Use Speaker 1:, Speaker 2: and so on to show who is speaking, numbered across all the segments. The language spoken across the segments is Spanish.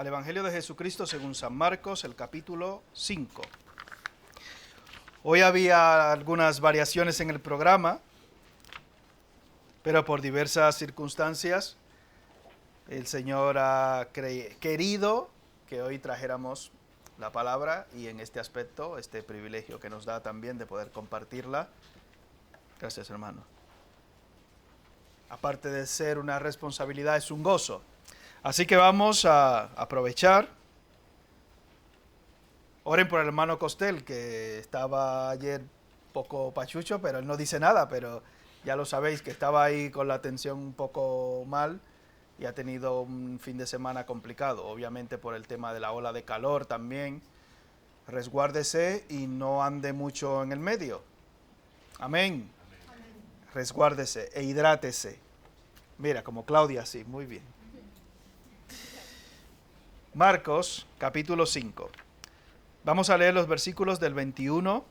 Speaker 1: Al Evangelio de Jesucristo según San Marcos, el capítulo 5. Hoy había algunas variaciones en el programa, pero por diversas circunstancias el Señor ha querido que hoy trajéramos la palabra y en este aspecto, este privilegio que nos da también de poder compartirla. Gracias, hermano. Aparte de ser una responsabilidad, es un gozo. Así que vamos a aprovechar. Oren por el hermano Costel, que estaba ayer poco pachucho, pero él no dice nada, pero ya lo sabéis que estaba ahí con la tensión un poco mal y ha tenido un fin de semana complicado, obviamente por el tema de la ola de calor también. Resguárdese y no ande mucho en el medio. Amén. Resguárdese e hidrátese. Mira, como Claudia, sí, muy bien. Marcos, capítulo 5. Vamos a leer los versículos del 21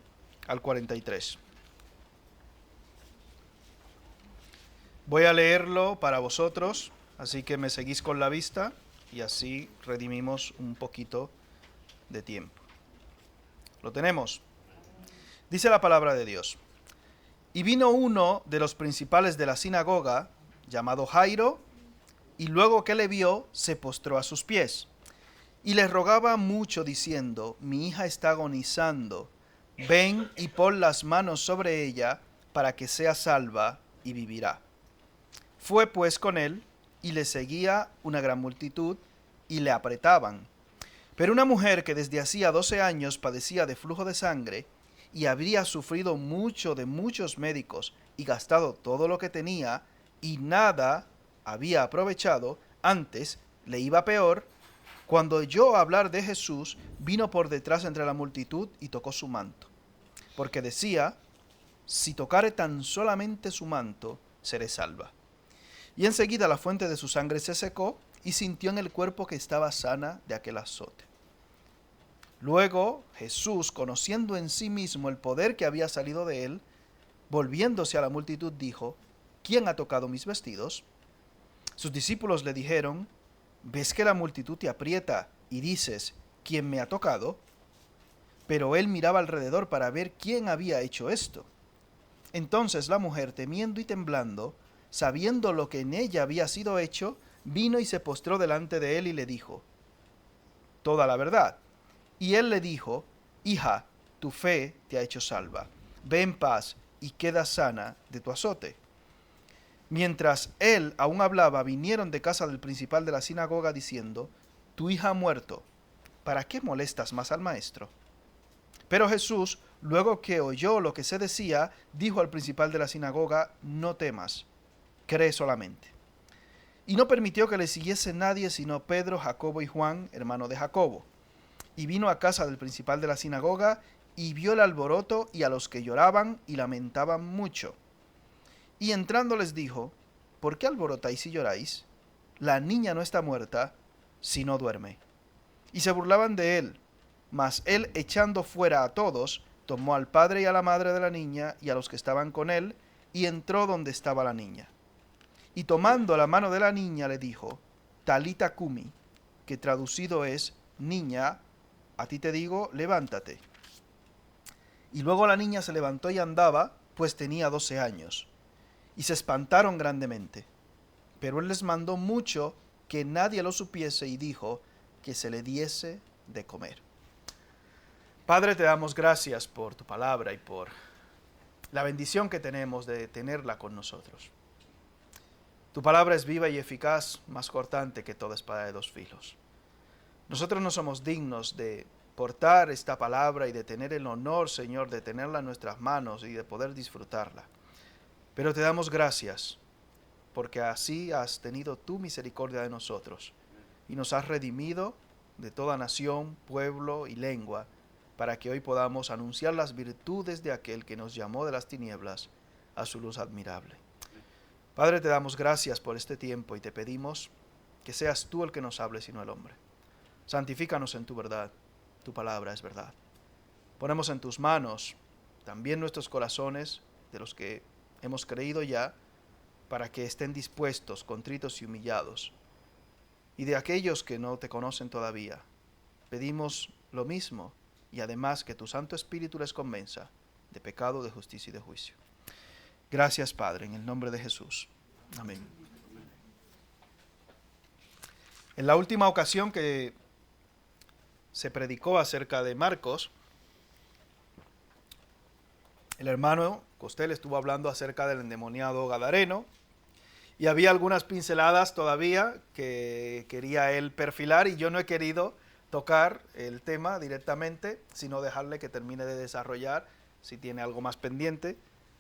Speaker 1: al 43. Voy a leerlo para vosotros, así que me seguís con la vista y así redimimos un poquito de tiempo. ¿Lo tenemos? Dice la palabra de Dios. Y vino uno de los principales de la sinagoga, llamado Jairo, y luego que le vio, se postró a sus pies. Y le rogaba mucho diciendo, mi hija está agonizando, ven y pon las manos sobre ella para que sea salva y vivirá. Fue pues con él y le seguía una gran multitud y le apretaban. Pero una mujer que desde hacía 12 años padecía de flujo de sangre y habría sufrido mucho de muchos médicos y gastado todo lo que tenía y nada había aprovechado, antes le iba peor, cuando oyó hablar de Jesús, vino por detrás entre la multitud y tocó su manto, porque decía, si tocare tan solamente su manto, seré salva. Y enseguida la fuente de su sangre se secó y sintió en el cuerpo que estaba sana de aquel azote. Luego Jesús, conociendo en sí mismo el poder que había salido de él, volviéndose a la multitud dijo, ¿quién ha tocado mis vestidos? Sus discípulos le dijeron, ¿ves que la multitud te aprieta y dices, ¿quién me ha tocado? Pero él miraba alrededor para ver quién había hecho esto. Entonces la mujer, temiendo y temblando, sabiendo lo que en ella había sido hecho, vino y se postró delante de él y le dijo toda la verdad. Y él le dijo, hija, tu fe te ha hecho salva. Ve en paz y queda sana de tu azote. Mientras él aún hablaba, vinieron de casa del principal de la sinagoga diciendo, tu hija ha muerto, ¿para qué molestas más al maestro? Pero Jesús, luego que oyó lo que se decía, dijo al principal de la sinagoga, no temas, cree solamente. Y no permitió que le siguiese nadie sino Pedro, Jacobo y Juan, hermano de Jacobo. Y vino a casa del principal de la sinagoga, y vio el alboroto y a los que lloraban y lamentaban mucho. Y entrando les dijo, ¿por qué alborotáis y lloráis? La niña no está muerta, sino duerme. Y se burlaban de él. Mas él, echando fuera a todos, tomó al padre y a la madre de la niña y a los que estaban con él, y entró donde estaba la niña. Y tomando la mano de la niña le dijo, Talita cumi, que traducido es, niña, a ti te digo, levántate. Y luego la niña se levantó y andaba, pues tenía 12 años. Y se espantaron grandemente. Pero él les mandó mucho que nadie lo supiese y dijo que se le diese de comer. Padre, te damos gracias por tu palabra y por la bendición que tenemos de tenerla con nosotros. Tu palabra es viva y eficaz, más cortante que toda espada de dos filos. Nosotros no somos dignos de portar esta palabra y de tener el honor, Señor, de tenerla en nuestras manos y de poder disfrutarla. Pero te damos gracias, porque así has tenido tu misericordia de nosotros y nos has redimido de toda nación, pueblo y lengua, para que hoy podamos anunciar las virtudes de aquel que nos llamó de las tinieblas a su luz admirable. Padre, te damos gracias por este tiempo y te pedimos que seas tú el que nos hable, sino el hombre. Santifícanos en tu verdad, tu palabra es verdad. Ponemos en tus manos también nuestros corazones, de los que hemos creído ya, para que estén dispuestos, contritos y humillados, y de aquellos que no te conocen todavía. Pedimos lo mismo y además que tu Santo Espíritu les convenza de pecado, de justicia y de juicio. Gracias, Padre, en el nombre de Jesús. Amén. En la última ocasión que se predicó acerca de Marcos, el hermano Costel estuvo hablando acerca del endemoniado gadareno y había algunas pinceladas todavía que quería él perfilar y yo no he querido tocar el tema directamente, sino dejarle que termine de desarrollar, si tiene algo más pendiente,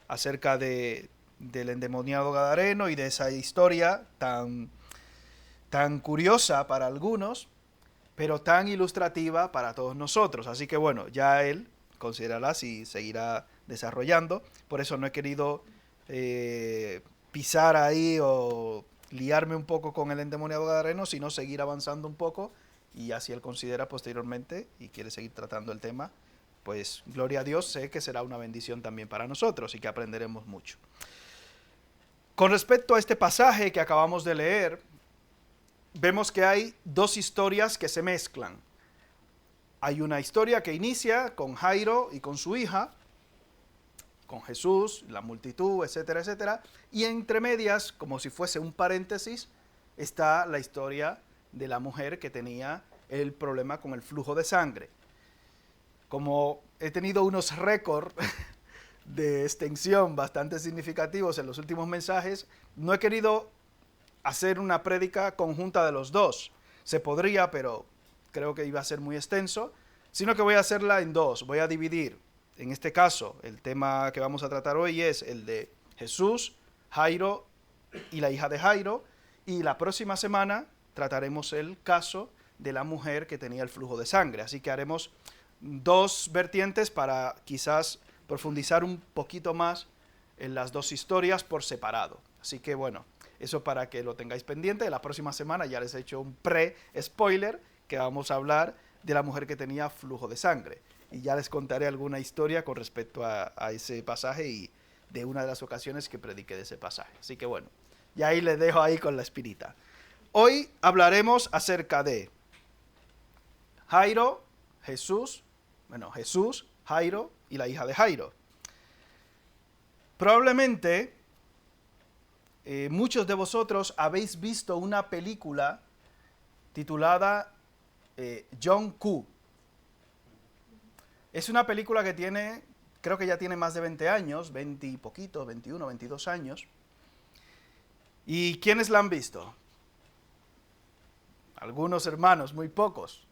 Speaker 1: acerca del endemoniado gadareno y de esa historia tan curiosa para algunos, pero tan ilustrativa para todos nosotros. Así que bueno, ya él considerará si seguirá desarrollando. Por eso no he querido pisar ahí o liarme un poco con el endemoniado gadareno, sino seguir avanzando un poco, y así él considera posteriormente y quiere seguir tratando el tema, pues gloria a Dios, sé que será una bendición también para nosotros y que aprenderemos mucho. Con respecto a este pasaje que acabamos de leer, vemos que hay dos historias que se mezclan. Hay una historia que inicia con Jairo y con su hija, con Jesús, la multitud, etcétera, etcétera. Y entre medias, como si fuese un paréntesis, está la historia de la mujer que tenía el problema con el flujo de sangre. Como he tenido unos récords de extensión bastante significativos en los últimos mensajes, no he querido hacer una prédica conjunta de los dos. Se podría, pero creo que iba a ser muy extenso, sino que voy a hacerla en dos. Voy a dividir, en este caso, el tema que vamos a tratar hoy es el de Jesús, Jairo y la hija de Jairo, y la próxima semana trataremos el caso de la mujer que tenía el flujo de sangre. Así que haremos dos vertientes para quizás profundizar un poquito más en las dos historias por separado. Así que bueno, eso para que lo tengáis pendiente. La próxima semana ya les he hecho un pre-spoiler que vamos a hablar de la mujer que tenía flujo de sangre. Y ya les contaré alguna historia con respecto a ese pasaje y de una de las ocasiones que prediqué de ese pasaje. Así que bueno, y ahí les dejo ahí con la espinita. Hoy hablaremos acerca de Jairo, Jesús, Jairo y la hija de Jairo. Probablemente muchos de vosotros habéis visto una película titulada John Q. Es una película que tiene, creo que ya tiene más de 20 años, 20 y poquitos, 21, 22 años. ¿Y quiénes la han visto? Algunos hermanos, muy pocos.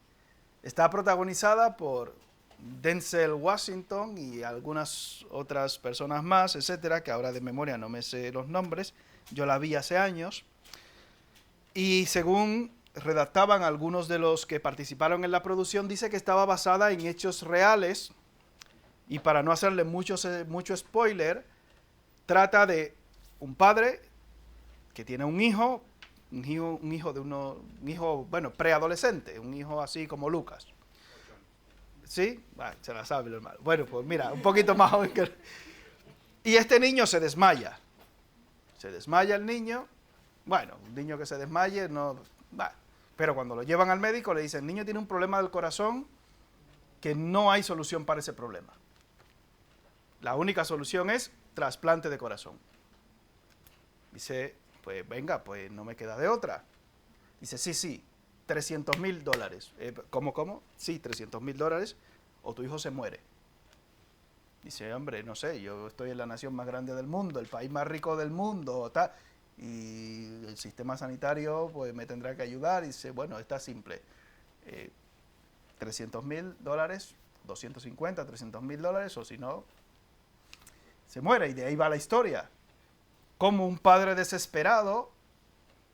Speaker 1: Está protagonizada por Denzel Washington y algunas otras personas más, etcétera, que ahora de memoria no me sé los nombres. Yo la vi hace años. Y según redactaban algunos de los que participaron en la producción, dice que estaba basada en hechos reales. Y para no hacerle mucho spoiler, trata de un padre que tiene un hijo preadolescente, un hijo así como Lucas. ¿Sí? Se la sabe el hermano. Bueno, pues mira, un poquito más joven que... Y este niño se desmaya. Se desmaya el niño. Bueno, un niño que se desmaye, no... Pero cuando lo llevan al médico le dicen, el niño tiene un problema del corazón que no hay solución para ese problema. La única solución es trasplante de corazón. Dice, pues venga, pues no me queda de otra. Dice, sí, $300,000. ¿Cómo? Sí, $300,000 o tu hijo se muere. Dice, hombre, no sé, yo estoy en la nación más grande del mundo, el país más rico del mundo, tal, y el sistema sanitario pues me tendrá que ayudar. Y dice, bueno, está simple. $300,000, $250, $300,000, o si no, se muere. Y de ahí va la historia. Como un padre desesperado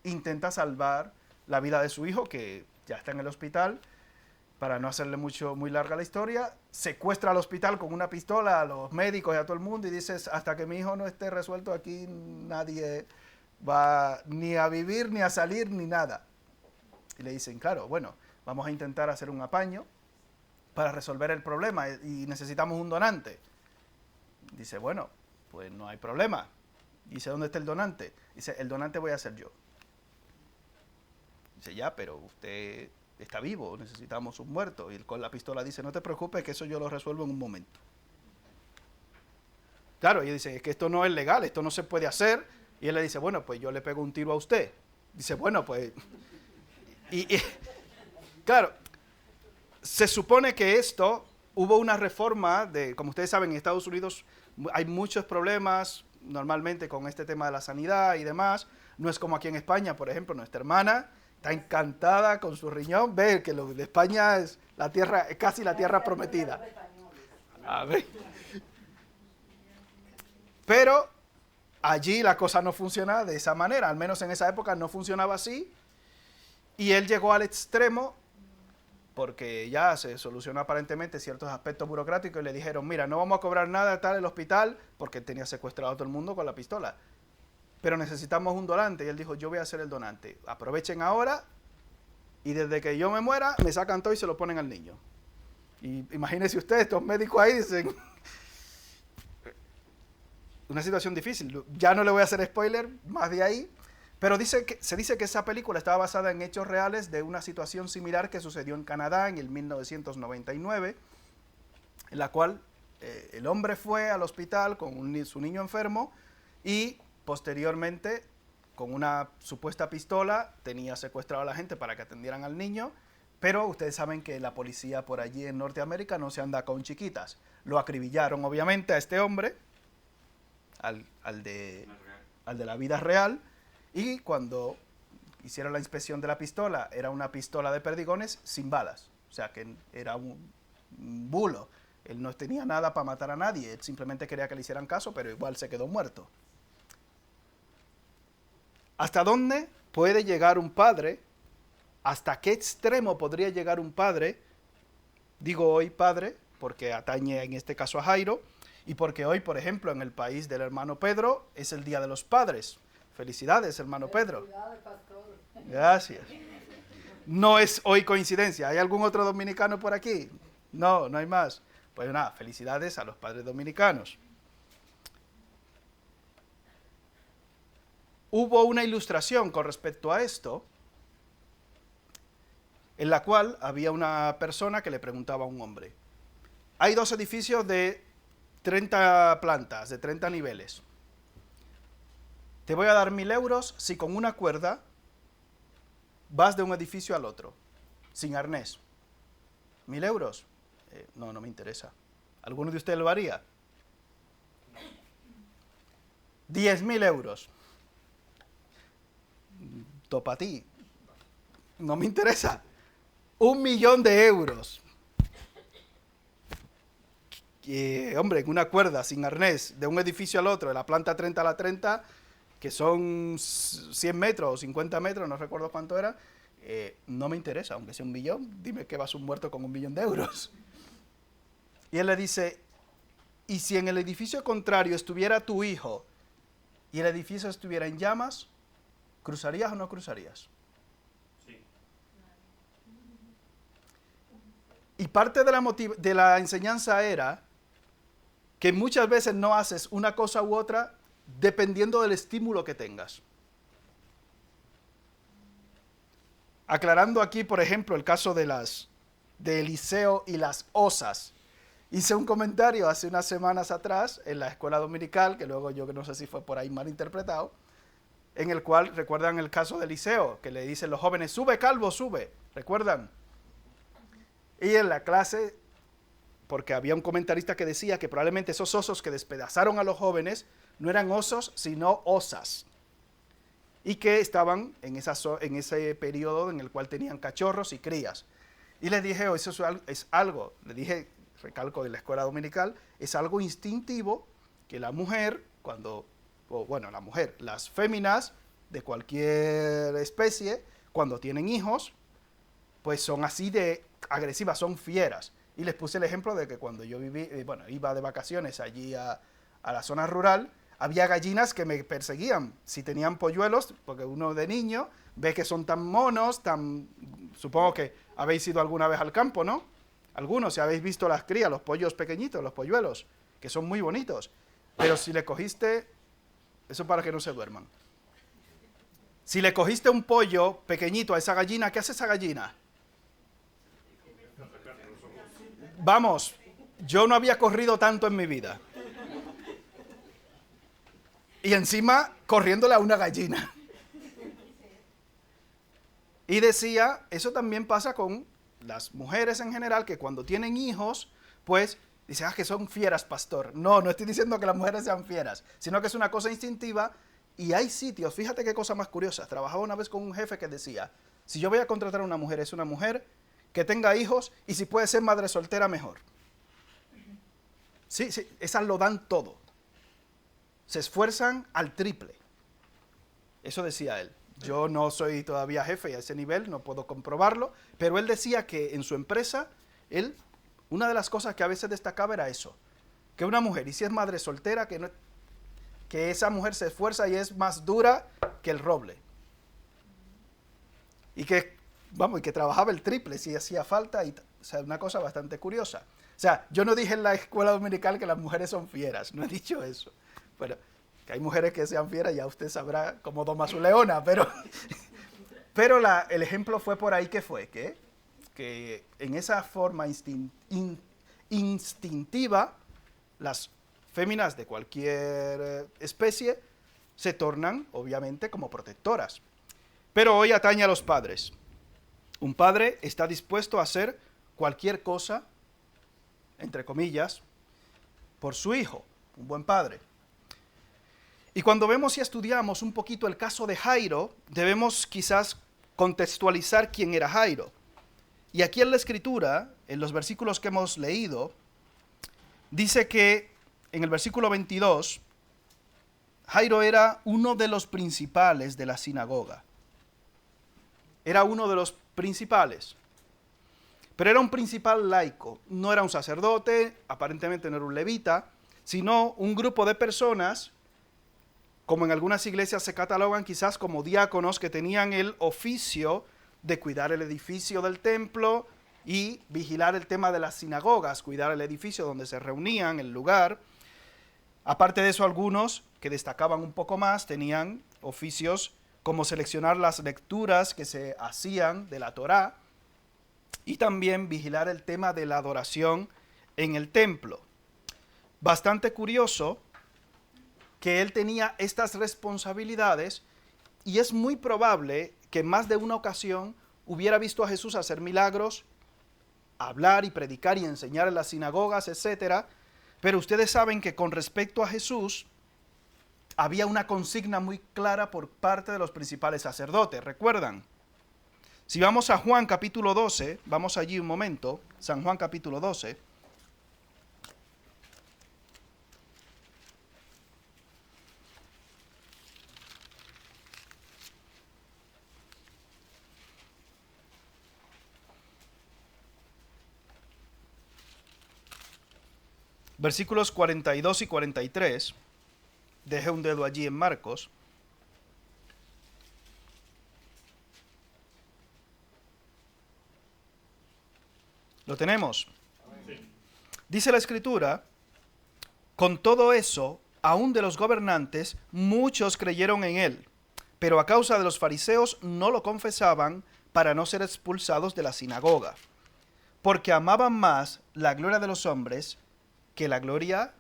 Speaker 1: intenta salvar la vida de su hijo, que ya está en el hospital. Para no hacerle muy larga la historia, secuestra al hospital con una pistola a los médicos y a todo el mundo y dice, hasta que mi hijo no esté resuelto aquí, nadie va ni a vivir, ni a salir, ni nada. Y le dicen, claro, bueno, vamos a intentar hacer un apaño para resolver el problema y necesitamos un donante. Dice, bueno, pues no hay problema. Dice, ¿dónde está el donante? Dice, el donante voy a ser yo. Dice, ya, pero usted está vivo, necesitamos un muerto. Y con la pistola dice, no te preocupes, que eso yo lo resuelvo en un momento. Claro, y dice, es que esto no es legal, esto no se puede hacer. Y él le dice, bueno, pues yo le pego un tiro a usted. Dice, bueno, pues... Claro, se supone que esto, hubo una reforma, como ustedes saben, en Estados Unidos hay muchos problemas normalmente con este tema de la sanidad y demás. No es como aquí en España, por ejemplo, nuestra hermana está encantada con su riñón. Ve que lo de España es la tierra, es casi la tierra prometida. A ver. Pero allí la cosa no funciona de esa manera, al menos en esa época no funcionaba así. Y él llegó al extremo porque ya se solucionó aparentemente ciertos aspectos burocráticos y le dijeron, mira, no vamos a cobrar nada tal el hospital, porque él tenía secuestrado a todo el mundo con la pistola. Pero necesitamos un donante. Y él dijo, yo voy a ser el donante. Aprovechen ahora y desde que yo me muera, me sacan todo y se lo ponen al niño. Y imagínense ustedes, estos médicos ahí dicen... Una situación difícil. Ya no le voy a hacer spoiler más de ahí. Pero se dice que esa película estaba basada en hechos reales de una situación similar que sucedió en Canadá en el 1999, en la cual el hombre fue al hospital con su niño enfermo y posteriormente, con una supuesta pistola, tenía secuestrado a la gente para que atendieran al niño, pero ustedes saben que la policía por allí en Norteamérica no se anda con chiquitas. Lo acribillaron obviamente a este hombre, al de la vida real, y cuando hicieron la inspección de la pistola, era una pistola de perdigones sin balas. O sea, que era un bulo. Él no tenía nada para matar a nadie. Él simplemente quería que le hicieran caso, pero igual se quedó muerto. ¿Hasta dónde puede llegar un padre? ¿Hasta qué extremo podría llegar un padre? Digo hoy padre, porque atañe en este caso a Jairo, y porque hoy, por ejemplo, en el país del hermano Pedro, es el Día de los Padres. Felicidades, hermano Pedro. Gracias. No es hoy coincidencia. ¿Hay algún otro dominicano por aquí? No, no hay más. Pues nada, felicidades a los padres dominicanos. Hubo una ilustración con respecto a esto, en la cual había una persona que le preguntaba a un hombre. Hay dos edificios de 30 plantas, de 30 niveles. Te voy a dar 1.000 euros si con una cuerda vas de un edificio al otro, sin arnés. 1.000 euros. No me interesa. ¿Alguno de ustedes lo haría? 10.000 euros. Topa a ti. No me interesa. 1.000.000 de euros. Hombre, en una cuerda, sin arnés, de un edificio al otro, de la planta 30 a la 30, que son 100 metros o 50 metros, no recuerdo cuánto era, no me interesa, aunque sea 1.000.000, dime que vas un muerto con 1.000.000 de euros. Y él le dice, ¿y si en el edificio contrario estuviera tu hijo y el edificio estuviera en llamas, cruzarías o no cruzarías? Sí. Y parte de la enseñanza era que muchas veces no haces una cosa u otra dependiendo del estímulo que tengas. Aclarando aquí, por ejemplo, el caso de Eliseo y las osas. Hice un comentario hace unas semanas atrás en la escuela dominical, que luego yo no sé si fue por ahí mal interpretado, en el cual, ¿recuerdan el caso de Eliseo? Que le dicen los jóvenes, sube calvo, sube, ¿recuerdan? Y en la clase, porque había un comentarista que decía que probablemente esos osos que despedazaron a los jóvenes no eran osos, sino osas. Y que estaban en ese periodo en el cual tenían cachorros y crías. Y les dije, eso es algo, le dije, recalco de la escuela dominical, es algo instintivo que la mujer, las féminas de cualquier especie, cuando tienen hijos, pues son así de agresivas, son fieras. Y les puse el ejemplo de que cuando yo iba de vacaciones allí a la zona rural, había gallinas que me perseguían. Si tenían polluelos, porque uno de niño ve que son tan monos, supongo que habéis ido alguna vez al campo, ¿no? Algunos, si habéis visto las crías, los pollos pequeñitos, los polluelos, que son muy bonitos. Pero si le cogiste, eso para que no se duerman. Si le cogiste un pollo pequeñito a esa gallina, ¿qué hace esa gallina? Vamos, yo no había corrido tanto en mi vida. Y encima corriéndole a una gallina. Y decía, eso también pasa con las mujeres en general, que cuando tienen hijos, pues dice, que son fieras, pastor. No, no estoy diciendo que las mujeres sean fieras, sino que es una cosa instintiva. Y hay sitios, fíjate qué cosa más curiosa. Trabajaba una vez con un jefe que decía, si yo voy a contratar a una mujer, es una mujer que tenga hijos y si puede ser madre soltera, mejor. Sí, esas lo dan todo. Se esfuerzan al triple. Eso decía él. Yo no soy todavía jefe y a ese nivel no puedo comprobarlo, pero él decía que en su empresa, una de las cosas que a veces destacaba era eso, que una mujer, y si es madre soltera, que esa mujer se esfuerza y es más dura que el roble. Y que trabajaba el triple si hacía falta, o sea, una cosa bastante curiosa. O sea, yo no dije en la escuela dominical que las mujeres son fieras, no he dicho eso. Pero que hay mujeres que sean fieras, ya usted sabrá cómo toma su leona, pero el ejemplo fue por ahí que en esa forma instintiva, las féminas de cualquier especie se tornan, obviamente, como protectoras. Pero hoy atañe a los padres. Un padre está dispuesto a hacer cualquier cosa, entre comillas, por su hijo, un buen padre. Y cuando vemos y estudiamos un poquito el caso de Jairo, debemos quizás contextualizar quién era Jairo. Y aquí en la Escritura, en los versículos que hemos leído, dice que en el versículo 22, Jairo era uno de los principales de la sinagoga. Era uno de los principales. Pero era un principal laico, no era un sacerdote, aparentemente no era un levita, sino un grupo de personas, como en algunas iglesias se catalogan quizás como diáconos, que tenían el oficio de cuidar el edificio del templo y vigilar el tema de las sinagogas, cuidar el edificio donde se reunían, el lugar. Aparte de eso, algunos que destacaban un poco más tenían oficios como seleccionar las lecturas que se hacían de la Torá y también vigilar el tema de la adoración en el templo. Bastante curioso que él tenía estas responsabilidades y es muy probable que en más de una ocasión hubiera visto a Jesús hacer milagros, hablar y predicar y enseñar en las sinagogas, etc. Pero ustedes saben que con respecto a Jesús había una consigna muy clara por parte de los principales sacerdotes, ¿recuerdan? Si vamos a Juan capítulo 12, vamos allí un momento, San Juan capítulo 12. Versículos 42 y 43, deje un dedo allí en Marcos. ¿Lo tenemos? Sí. Dice la Escritura, con todo eso, aún de los gobernantes, muchos creyeron en él, pero a causa de los fariseos no lo confesaban para no ser expulsados de la sinagoga, porque amaban más la gloria de los hombres que la gloria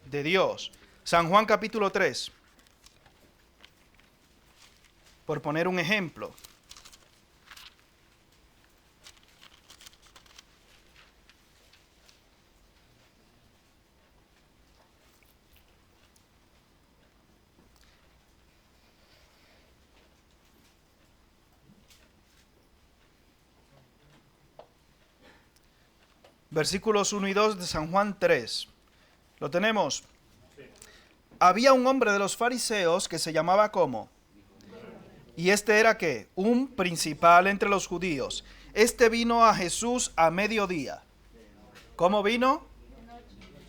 Speaker 1: de Dios. San Juan capítulo 3, por poner un ejemplo. Versículos 1 y 2 de San Juan 3. ¿Lo tenemos? Sí. Había un hombre de los fariseos que se llamaba ¿cómo? Y este era ¿qué? Un principal entre los judíos. Este vino a Jesús a mediodía. ¿Cómo vino?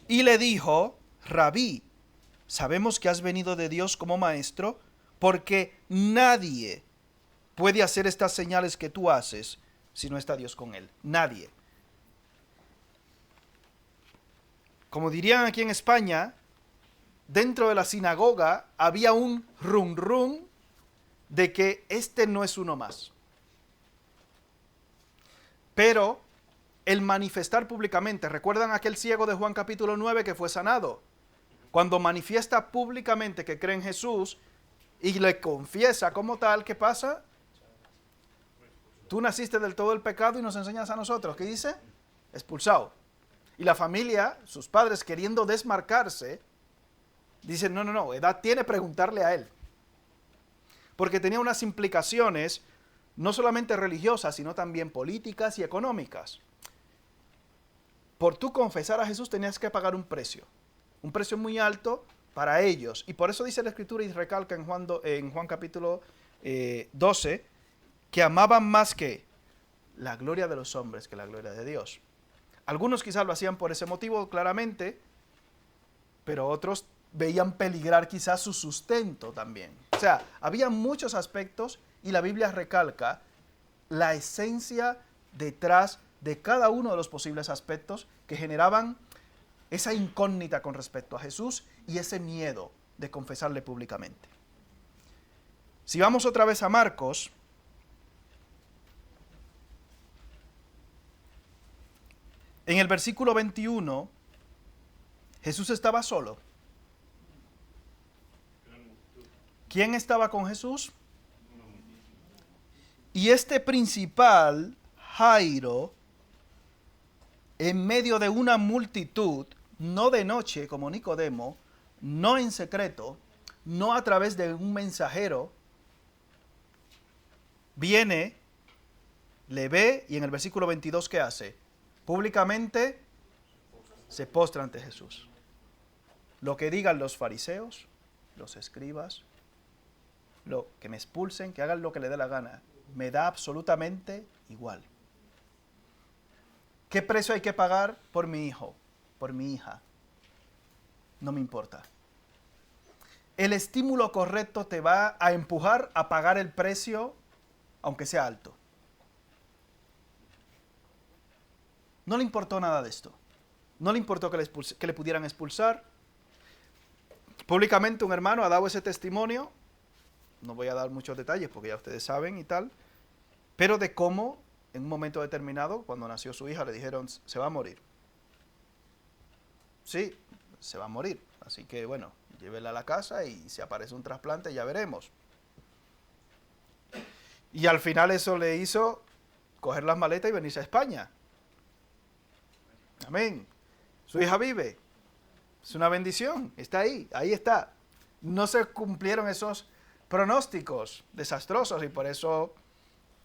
Speaker 1: Y le dijo, Rabí, sabemos que has venido de Dios como maestro, porque nadie puede hacer estas señales que tú haces si no está Dios con él. Nadie. Como dirían aquí en España, dentro de la sinagoga había un rum rum de que este no es uno más. Pero el manifestar públicamente, ¿recuerdan aquel ciego de Juan capítulo 9 que fue sanado? Cuando manifiesta públicamente que cree en Jesús y le confiesa como tal, ¿qué pasa? Tú naciste del todo el pecado y nos enseñas a nosotros. ¿Qué dice? Expulsado. Y la familia, sus padres queriendo desmarcarse, dicen, no, edad tiene preguntarle a él. Porque tenía unas implicaciones no solamente religiosas, sino también políticas y económicas. Por tú confesar a Jesús tenías que pagar un precio muy alto para ellos. Y por eso dice la Escritura y recalca en Juan capítulo 12, que amaban más que la gloria de los hombres que la gloria de Dios. Algunos quizás lo hacían por ese motivo claramente, pero otros veían peligrar quizás su sustento también. O sea, había muchos aspectos y la Biblia recalca la esencia detrás de cada uno de los posibles aspectos que generaban esa incógnita con respecto a Jesús y ese miedo de confesarle públicamente. Si vamos otra vez a Marcos, en el versículo 21, Jesús estaba solo. ¿Quién estaba con Jesús? Y este principal, Jairo, en medio de una multitud, no de noche como Nicodemo, no en secreto, no a través de un mensajero, viene, le ve y en el versículo 22, ¿qué hace? Públicamente se postra ante Jesús. Lo que digan los fariseos, los escribas, lo que me expulsen, que hagan lo que le dé la gana, me da absolutamente igual. ¿Qué precio hay que pagar por mi hijo, por mi hija? No me importa. El estímulo correcto te va a empujar a pagar el precio, aunque sea alto. No le importó nada de esto. No le importó que le pudieran expulsar. Públicamente un hermano ha dado ese testimonio. No voy a dar muchos detalles porque ya ustedes saben y tal. Pero de cómo en un momento determinado, cuando nació su hija, le dijeron, se va a morir. Sí, se va a morir. Así que bueno, llévela a la casa y si aparece un trasplante ya veremos. Y al final eso le hizo coger las maletas y venirse a España. Amén. Su hija vive. Es una bendición. Está ahí está. No se cumplieron esos pronósticos desastrosos y por eso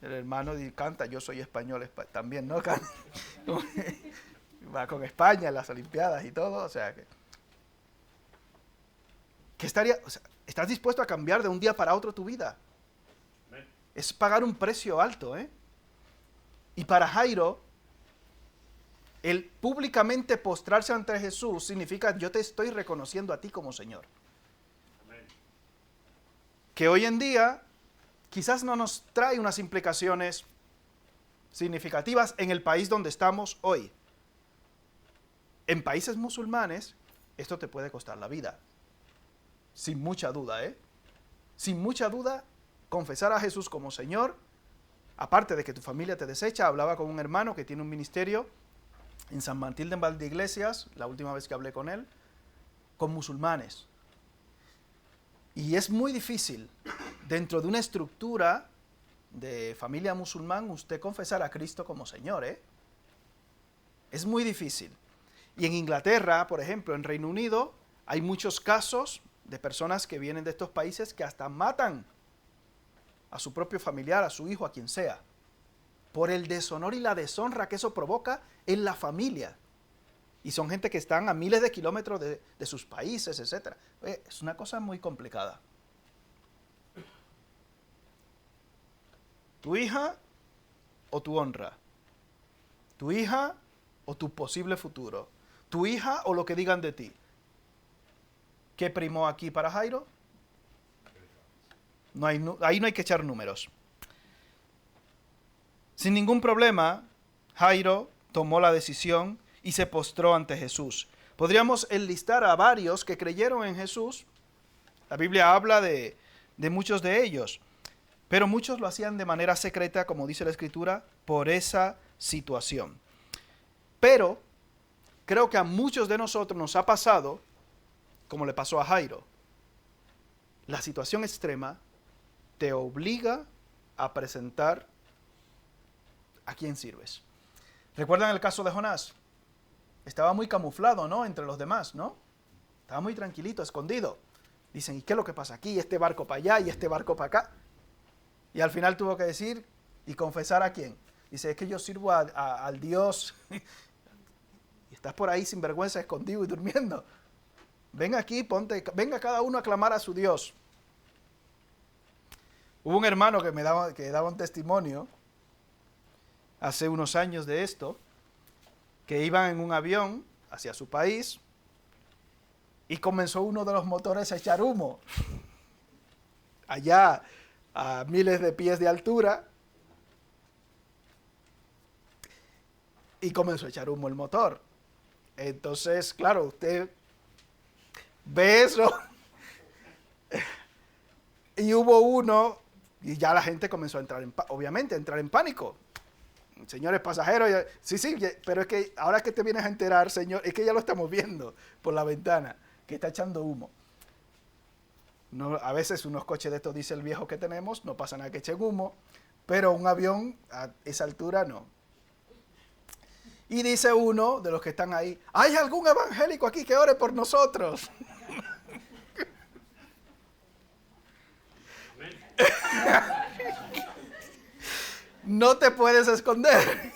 Speaker 1: el hermano canta, yo soy español también, ¿no? Va con España en las Olimpiadas y todo, o sea que estaría, o sea, estás dispuesto a cambiar de un día para otro tu vida. Es pagar un precio alto, ¿eh? Y para Jairo, el públicamente postrarse ante Jesús significa yo te estoy reconociendo a ti como Señor. Que hoy en día quizás no nos trae unas implicaciones significativas en el país donde estamos hoy. En países musulmanes, esto te puede costar la vida. Sin mucha duda, ¿eh? Sin mucha duda, confesar a Jesús como Señor, aparte de que tu familia te desecha. Hablaba con un hermano que tiene un ministerio en San Martín de Valdeiglesias, la última vez que hablé con él, con musulmanes. Y es muy difícil, dentro de una estructura de familia musulmán, usted confesar a Cristo como Señor, ¿eh? Es muy difícil. Y en Inglaterra, por ejemplo, en Reino Unido, hay muchos casos de personas que vienen de estos países que hasta matan a su propio familiar, a su hijo, a quien sea, por el deshonor y la deshonra que eso provoca en la familia. Y son gente que están a miles de kilómetros de sus países, etc. Es una cosa muy complicada. ¿Tu hija o tu honra? ¿Tu hija o tu posible futuro? ¿Tu hija o lo que digan de ti? ¿Qué primó aquí para Jairo? Ahí no hay que echar números. Sin ningún problema, Jairo tomó la decisión y se postró ante Jesús. Podríamos enlistar a varios que creyeron en Jesús. La Biblia habla de muchos de ellos. Pero muchos lo hacían de manera secreta, como dice la Escritura, por esa situación. Pero creo que a muchos de nosotros nos ha pasado, como le pasó a Jairo. La situación extrema te obliga a presentar a quién sirves. ¿Recuerdan el caso de Jonás? Estaba muy camuflado, ¿no? Entre los demás, ¿no? Estaba muy tranquilito, escondido. Dicen, ¿y qué es lo que pasa aquí? Este barco para allá y este barco para acá. Y al final tuvo que decir y confesar a quién. Dice, es que yo sirvo al Dios. Y estás por ahí sin vergüenza, escondido y durmiendo. Ven aquí, venga cada uno a clamar a su Dios. Hubo un hermano que daba un testimonio hace unos años de esto, que iban en un avión hacia su país y comenzó uno de los motores a echar humo. Allá a miles de pies de altura, y comenzó a echar humo el motor. Entonces, claro, usted ve eso, y hubo uno, y ya la gente comenzó a entrar obviamente a entrar en pánico. Señores pasajeros, sí, pero es que ahora que te vienes a enterar, señor, es que ya lo estamos viendo por la ventana, que está echando humo. No, a veces unos coches de estos diésel viejos que tenemos, no pasa nada que echen humo, pero un avión a esa altura no. Y dice uno de los que están ahí, ¿hay algún evangélico aquí que ore por nosotros? No te puedes esconder.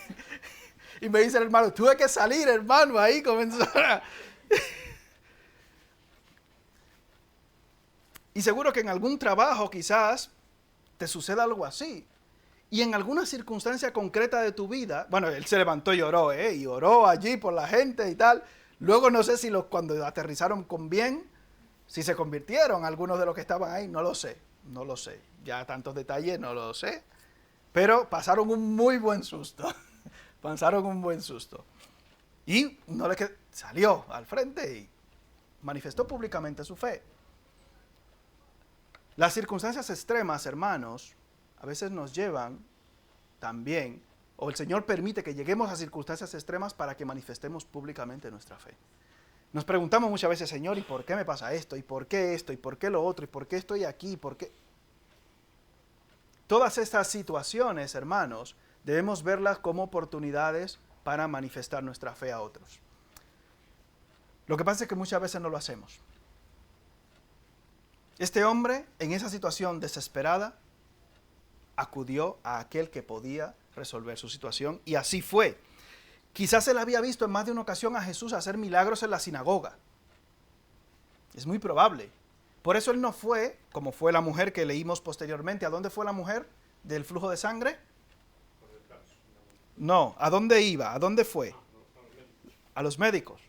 Speaker 1: Y me dice el hermano, tuve que salir, hermano, ahí comenzó a... Y seguro que en algún trabajo quizás te suceda algo así. Y en alguna circunstancia concreta de tu vida, bueno, él se levantó y oró allí por la gente y tal. Luego no sé si cuando aterrizaron con bien, si se convirtieron algunos de los que estaban ahí, no lo sé. Ya tantos detalles no lo sé. Pero pasaron un muy buen susto. Y salió al frente y manifestó públicamente su fe. Las circunstancias extremas, hermanos, a veces nos llevan también, o el Señor permite que lleguemos a circunstancias extremas para que manifestemos públicamente nuestra fe. Nos preguntamos muchas veces, Señor, ¿y por qué me pasa esto? ¿Y por qué esto? ¿Y por qué lo otro? ¿Y por qué estoy aquí? ¿Por qué? Todas estas situaciones, hermanos, debemos verlas como oportunidades para manifestar nuestra fe a otros. Lo que pasa es que muchas veces no lo hacemos. Este hombre, en esa situación desesperada, acudió a aquel que podía resolver su situación, y así fue. Quizás él había visto en más de una ocasión a Jesús hacer milagros en la sinagoga. Es muy probable. Por eso él no fue, como fue la mujer que leímos posteriormente. ¿A dónde fue la mujer del flujo de sangre? No, ¿a dónde iba? ¿A dónde fue? A los médicos.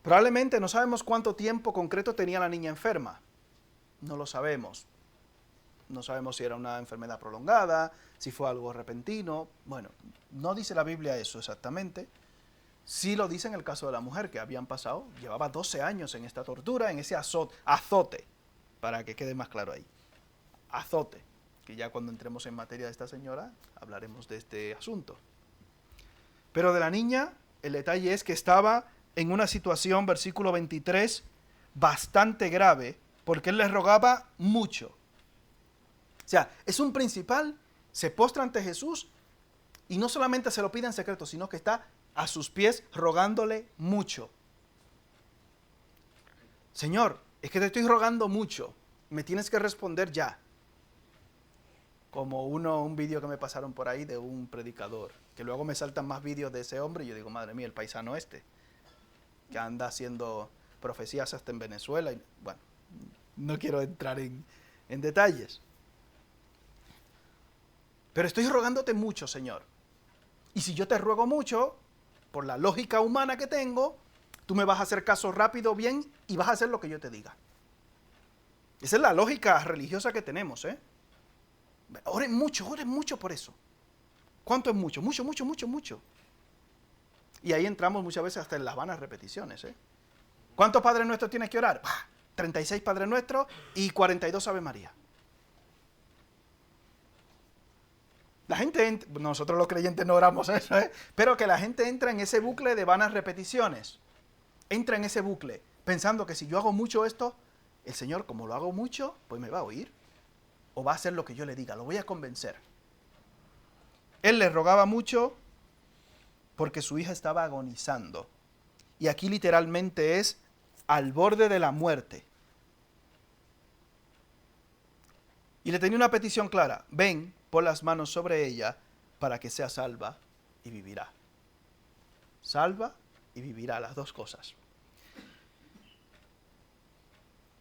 Speaker 1: Probablemente no sabemos cuánto tiempo concreto tenía la niña enferma. No lo sabemos. No sabemos si era una enfermedad prolongada, si fue algo repentino. Bueno, no dice la Biblia eso exactamente. Sí lo dice en el caso de la mujer, que llevaba 12 años en esta tortura, en ese azote, para que quede más claro ahí. Azote, que ya cuando entremos en materia de esta señora, hablaremos de este asunto. Pero de la niña, el detalle es que estaba en una situación, versículo 23, bastante grave, porque él les rogaba mucho. O sea, es un principal, se postra ante Jesús, y no solamente se lo pide en secreto, sino que está a sus pies rogándole mucho. Señor, es que te estoy rogando mucho, me tienes que responder ya. Como un vídeo que me pasaron por ahí de un predicador, que luego me saltan más vídeos de ese hombre y yo digo, madre mía, el paisano este, que anda haciendo profecías hasta en Venezuela. Y, bueno, no quiero entrar en detalles. Pero estoy rogándote mucho, Señor. Y si yo te ruego mucho, por la lógica humana que tengo, tú me vas a hacer caso rápido, bien, y vas a hacer lo que yo te diga. Esa es la lógica religiosa que tenemos, ¿eh? Oren mucho por eso. ¿Cuánto es mucho? Mucho. Y ahí entramos muchas veces hasta en las vanas repeticiones, ¿eh? ¿Cuántos Padres Nuestros tienes que orar? 36 Padres Nuestros y 42 Ave María. La gente, nosotros los creyentes no oramos eso, pero que la gente entra en ese bucle de vanas repeticiones. Entra en ese bucle, pensando que si yo hago mucho esto, el Señor, como lo hago mucho, pues me va a oír. O va a hacer lo que yo le diga, lo voy a convencer. Él le rogaba mucho porque su hija estaba agonizando. Y aquí literalmente es al borde de la muerte. Y le tenía una petición clara: ven, pon las manos sobre ella para que sea salva y vivirá. Salva y vivirá, las dos cosas.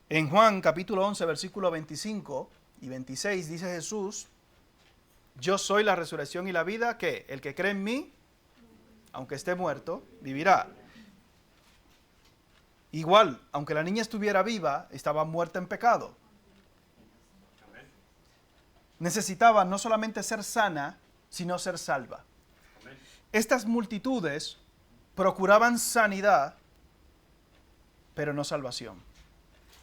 Speaker 1: En Juan capítulo 11, versículo 25 y 26 dice Jesús: yo soy la resurrección y la vida, que el que cree en mí, aunque esté muerto, vivirá. Igual, aunque la niña estuviera viva, estaba muerta en pecado. Necesitaba no solamente ser sana, sino ser salva. Estas multitudes procuraban sanidad, pero no salvación.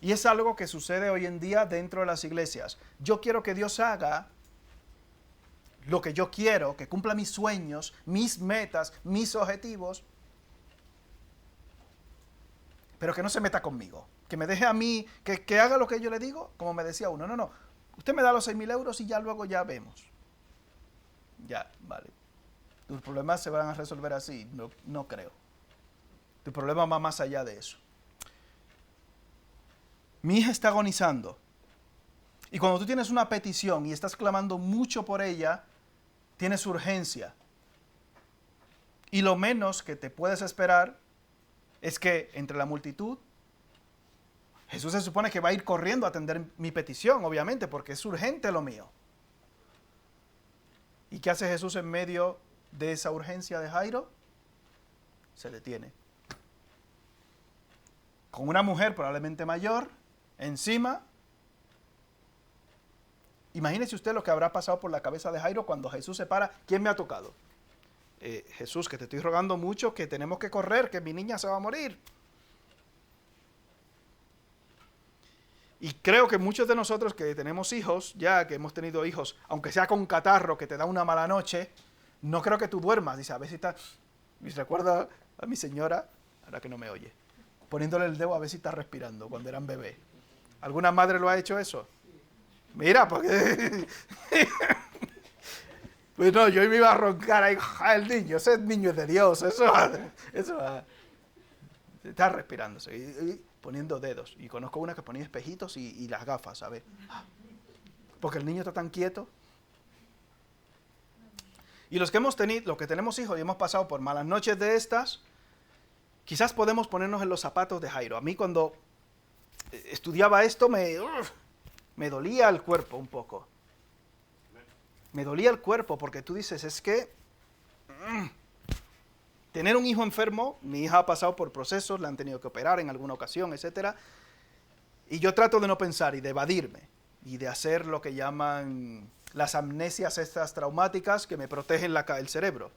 Speaker 1: Y es algo que sucede hoy en día dentro de las iglesias. Yo quiero que Dios haga lo que yo quiero, que cumpla mis sueños, mis metas, mis objetivos, pero que no se meta conmigo. Que me deje a mí, que haga lo que yo le digo, como me decía uno. No, usted me da los 6.000 euros y ya luego ya vemos. Ya, vale. Tus problemas se van a resolver así. No creo. Tu problema va más allá de eso. Mi hija está agonizando. Y cuando tú tienes una petición y estás clamando mucho por ella, tienes urgencia. Y lo menos que te puedes esperar es que entre la multitud, Jesús se supone que va a ir corriendo a atender mi petición, obviamente, porque es urgente lo mío. ¿Y qué hace Jesús en medio de esa urgencia de Jairo? Se detiene. Con una mujer probablemente mayor, encima. Imagínese usted lo que habrá pasado por la cabeza de Jairo cuando Jesús se para. ¿Quién me ha tocado? Jesús, que te estoy rogando mucho, que tenemos que correr, que mi niña se va a morir. Y creo que muchos de nosotros que tenemos hijos, ya que hemos tenido hijos, aunque sea con catarro, que te da una mala noche, no creo que tú duermas. Dice, a ver si está... Y recuerda a mi señora, ahora que no me oye, poniéndole el dedo a ver si está respirando cuando eran bebés. ¿Alguna madre lo ha hecho eso? Mira, porque... Pues no, yo me iba a roncar ahí, el niño, ese niño es de Dios, eso está respirándose y poniendo dedos. Y conozco una que ponía espejitos y las gafas, ¿sabes? Porque el niño está tan quieto. Y los que tenemos hijos y hemos pasado por malas noches de estas, quizás podemos ponernos en los zapatos de Jairo. A mí cuando estudiaba esto me dolía el cuerpo un poco. Me dolía el cuerpo porque tú dices, es que tener un hijo enfermo, mi hija ha pasado por procesos, la han tenido que operar en alguna ocasión, etc. Y yo trato de no pensar y de evadirme y de hacer lo que llaman las amnesias estas traumáticas que me protegen el cerebro.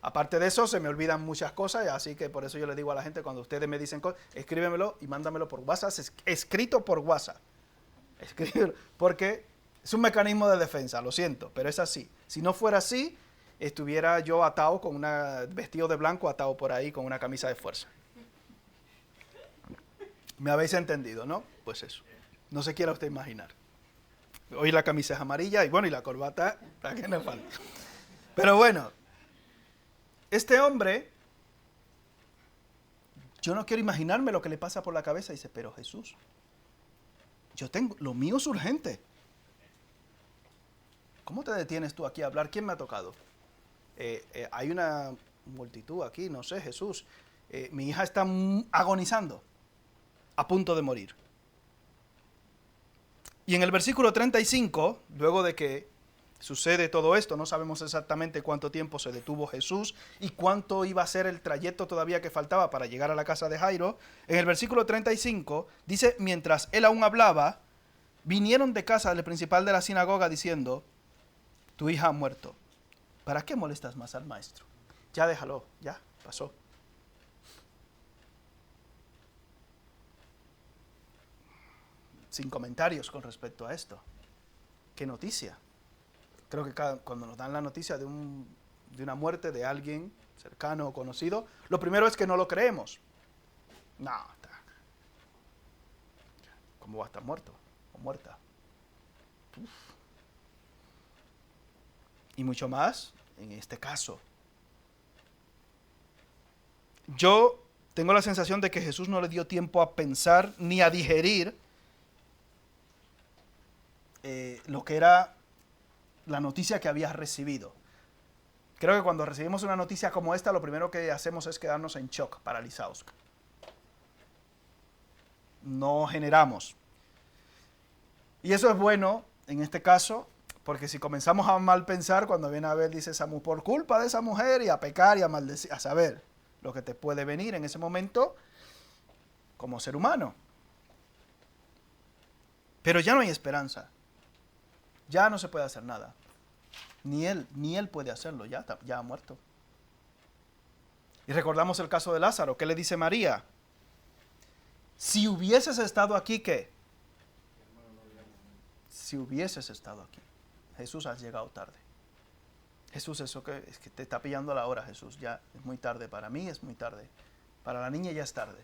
Speaker 1: Aparte de eso, se me olvidan muchas cosas, así que por eso yo le digo a la gente, cuando ustedes me dicen cosas, escríbemelo y mándamelo por WhatsApp, escrito por WhatsApp. Escríbelo, porque es un mecanismo de defensa, lo siento, pero es así. Si no fuera así, estuviera yo atado con vestido de blanco, atado por ahí con una camisa de fuerza. ¿Me habéis entendido, no? Pues eso. No se quiera usted imaginar. Hoy la camisa es amarilla y bueno, y la corbata, para que no falte. Pero bueno, este hombre, yo no quiero imaginarme lo que le pasa por la cabeza. Dice, pero Jesús, lo mío es urgente. ¿Cómo te detienes tú aquí a hablar? ¿Quién me ha tocado? Hay una multitud aquí, no sé, Jesús. Mi hija está agonizando, a punto de morir. Y en el versículo 35, luego de que sucede todo esto, no sabemos exactamente cuánto tiempo se detuvo Jesús y cuánto iba a ser el trayecto todavía que faltaba para llegar a la casa de Jairo. En el versículo 35 dice, mientras él aún hablaba, vinieron de casa del principal de la sinagoga diciendo, tu hija ha muerto. ¿Para qué molestas más al maestro? Ya déjalo, ya pasó. Sin comentarios con respecto a esto. ¿Qué noticia? Creo que cuando nos dan la noticia de una muerte de alguien cercano o conocido, lo primero es que no lo creemos. No, ¿cómo va a estar muerto o muerta? Uf. Y mucho más en este caso. Yo tengo la sensación de que Jesús no le dio tiempo a pensar ni a digerir lo que era la noticia que había recibido. Creo que cuando recibimos una noticia como esta, lo primero que hacemos es quedarnos en shock, paralizados. No generamos. Y eso es bueno en este caso, porque si comenzamos a mal pensar, cuando viene a ver, dice Samuel, por culpa de esa mujer, y a pecar y a maldecir, a saber lo que te puede venir en ese momento como ser humano. Pero ya no hay esperanza. Ya no se puede hacer nada. Ni él puede hacerlo, ya ha muerto. Y recordamos el caso de Lázaro. ¿Qué le dice María? Si hubieses estado aquí, ¿qué? Si hubieses estado aquí. Jesús, has llegado tarde. Jesús, es que te está pillando la hora, Jesús. Ya es muy tarde. Para mí es muy tarde. Para la niña ya es tarde.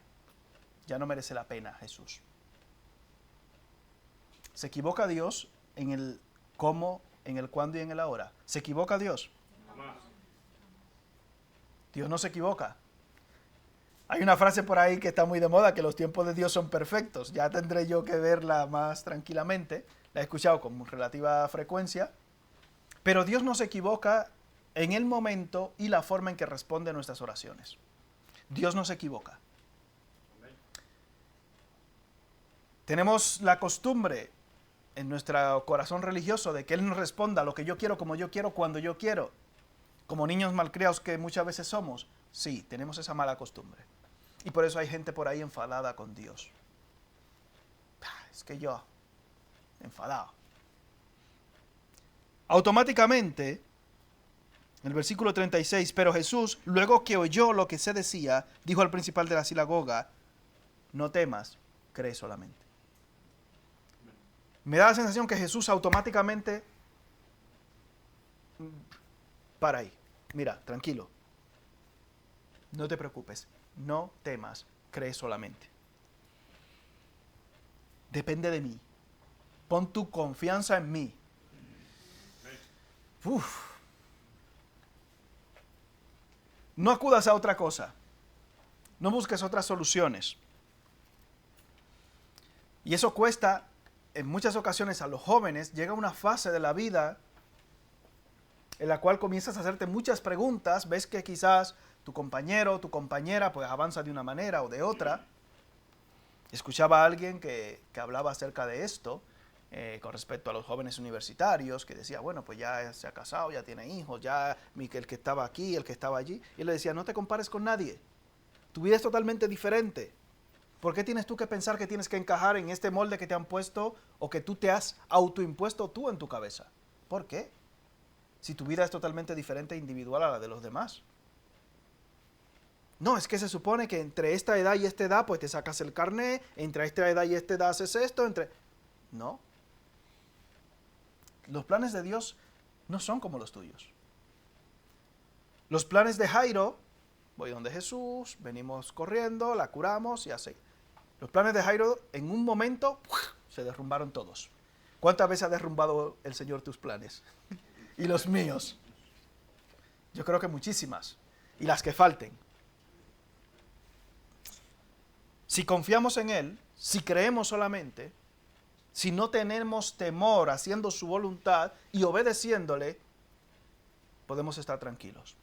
Speaker 1: Ya no merece la pena, Jesús. ¿Se equivoca Dios en el cómo, en el cuándo y en el ahora? ¿Se equivoca Dios? Jamás. Dios no se equivoca. Hay una frase por ahí que está muy de moda, que los tiempos de Dios son perfectos. Ya tendré yo que verla más tranquilamente. La he escuchado con relativa frecuencia. Pero Dios no se equivoca en el momento y la forma en que responde a nuestras oraciones. Dios no se equivoca. Tenemos la costumbre en nuestro corazón religioso de que Él nos responda a lo que yo quiero, como yo quiero, cuando yo quiero. Como niños malcriados que muchas veces somos. Sí, tenemos esa mala costumbre. Y por eso hay gente por ahí enfadada con Dios. Es que yo, enfadado. Automáticamente, en el versículo 36, pero Jesús, luego que oyó lo que se decía, dijo al principal de la sinagoga, no temas, cree solamente. Me da la sensación que Jesús automáticamente para ahí. Mira, tranquilo. No te preocupes. No temas. Cree solamente. Depende de mí. Pon tu confianza en mí. Uf. No acudas a otra cosa. No busques otras soluciones. Y eso cuesta. En muchas ocasiones a los jóvenes llega una fase de la vida en la cual comienzas a hacerte muchas preguntas, ves que quizás tu compañero o tu compañera pues avanza de una manera o de otra. Escuchaba a alguien que hablaba acerca de esto con respecto a los jóvenes universitarios, que decía, bueno, pues ya se ha casado, ya tiene hijos, ya el que estaba aquí, el que estaba allí. Y él le decía, no te compares con nadie, tu vida es totalmente diferente. ¿Por qué tienes tú que pensar que tienes que encajar en este molde que te han puesto o que tú te has autoimpuesto tú en tu cabeza? ¿Por qué? Si tu vida es totalmente diferente e individual a la de los demás. No, es que se supone que entre esta edad y esta edad pues te sacas el carnet, entre esta edad y esta edad haces esto, No. Los planes de Dios no son como los tuyos. Los planes de Jairo, voy donde Jesús, venimos corriendo, la curamos y así. Los planes de Jairo, en un momento, se derrumbaron todos. ¿Cuántas veces ha derrumbado el Señor tus planes? Y los míos. Yo creo que muchísimas. Y las que falten. Si confiamos en Él, si creemos solamente, si no tenemos temor haciendo su voluntad y obedeciéndole, podemos estar tranquilos.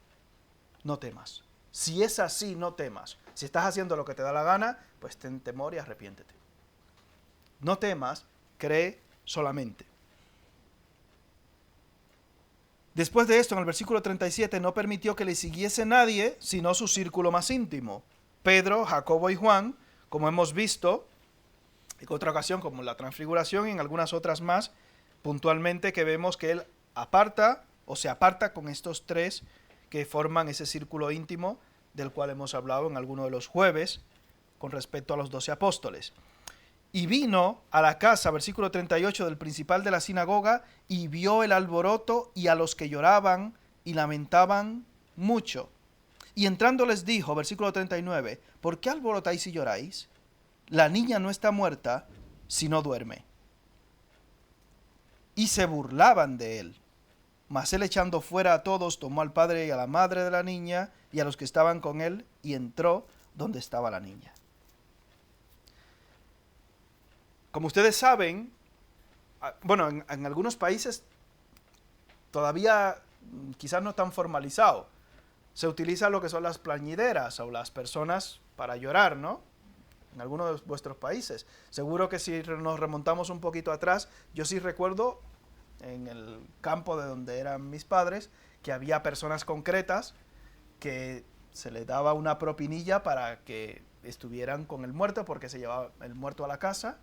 Speaker 1: No temas. Si es así, no temas. Si estás haciendo lo que te da la gana, pues ten temor y arrepiéntete. No temas, cree solamente. Después de esto, en el versículo 37, no permitió que le siguiese nadie, sino su círculo más íntimo. Pedro, Jacobo y Juan, como hemos visto, en otra ocasión, como en la transfiguración y en algunas otras más, puntualmente que vemos que él se aparta con estos tres que forman ese círculo íntimo del cual hemos hablado en alguno de los jueves con respecto a los 12 apóstoles. Y vino a la casa, versículo 38, del principal de la sinagoga, y vio el alboroto y a los que lloraban y lamentaban mucho. Y entrando les dijo, versículo 39, ¿por qué alborotáis y lloráis? La niña no está muerta, sino duerme. Y se burlaban de él. Mas él, echando fuera a todos, tomó al padre y a la madre de la niña y a los que estaban con él, y entró donde estaba la niña. Como ustedes saben, bueno, en algunos países todavía quizás no tan formalizado. Se utiliza lo que son las plañideras o las personas para llorar, ¿no? En algunos de vuestros países. Seguro que si nos remontamos un poquito atrás, yo sí recuerdo en el campo de donde eran mis padres que había personas concretas que se les daba una propinilla para que estuvieran con el muerto, porque se llevaba el muerto a la casa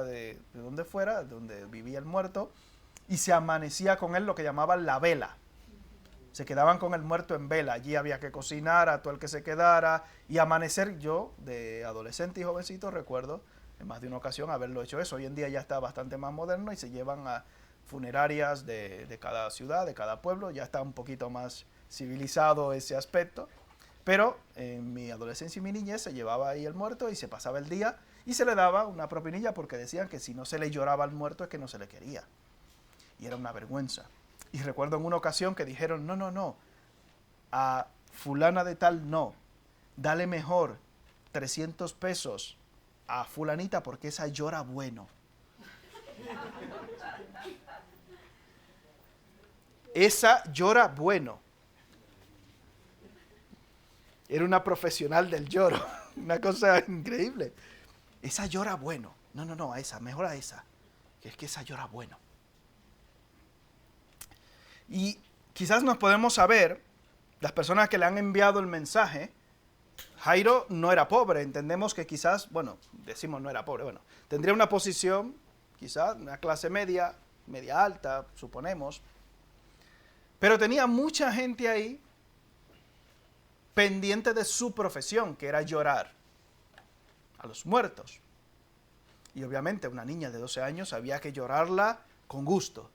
Speaker 1: de donde fuera, donde vivía el muerto, y se amanecía con él lo que llamaban la vela. Se quedaban con el muerto en vela. Allí había que cocinar a todo el que se quedara y amanecer. Yo, de adolescente y jovencito, recuerdo en más de una ocasión haberlo hecho eso. Hoy en día ya está bastante más moderno y se llevan a funerarias de cada ciudad, de cada pueblo. Ya está un poquito más civilizado ese aspecto. Pero en mi adolescencia y mi niñez se llevaba ahí el muerto y se pasaba el día y se le daba una propinilla porque decían que si no se le lloraba al muerto es que no se le quería. Y era una vergüenza. Y recuerdo en una ocasión que dijeron, no, a fulana de tal no, dale mejor 300 pesos a fulanita porque esa llora bueno. Esa llora bueno. Era una profesional del lloro, una cosa increíble. Esa llora bueno. No, a esa, mejor a esa, que es que esa llora bueno. Y quizás nos podemos saber, las personas que le han enviado el mensaje, Jairo no era pobre, entendemos que quizás, bueno, decimos no era pobre, bueno, tendría una posición, quizás una clase media, media alta, suponemos, pero tenía mucha gente ahí pendiente de su profesión, que era llorar a los muertos. Y obviamente una niña de 12 años había que llorarla con gusto.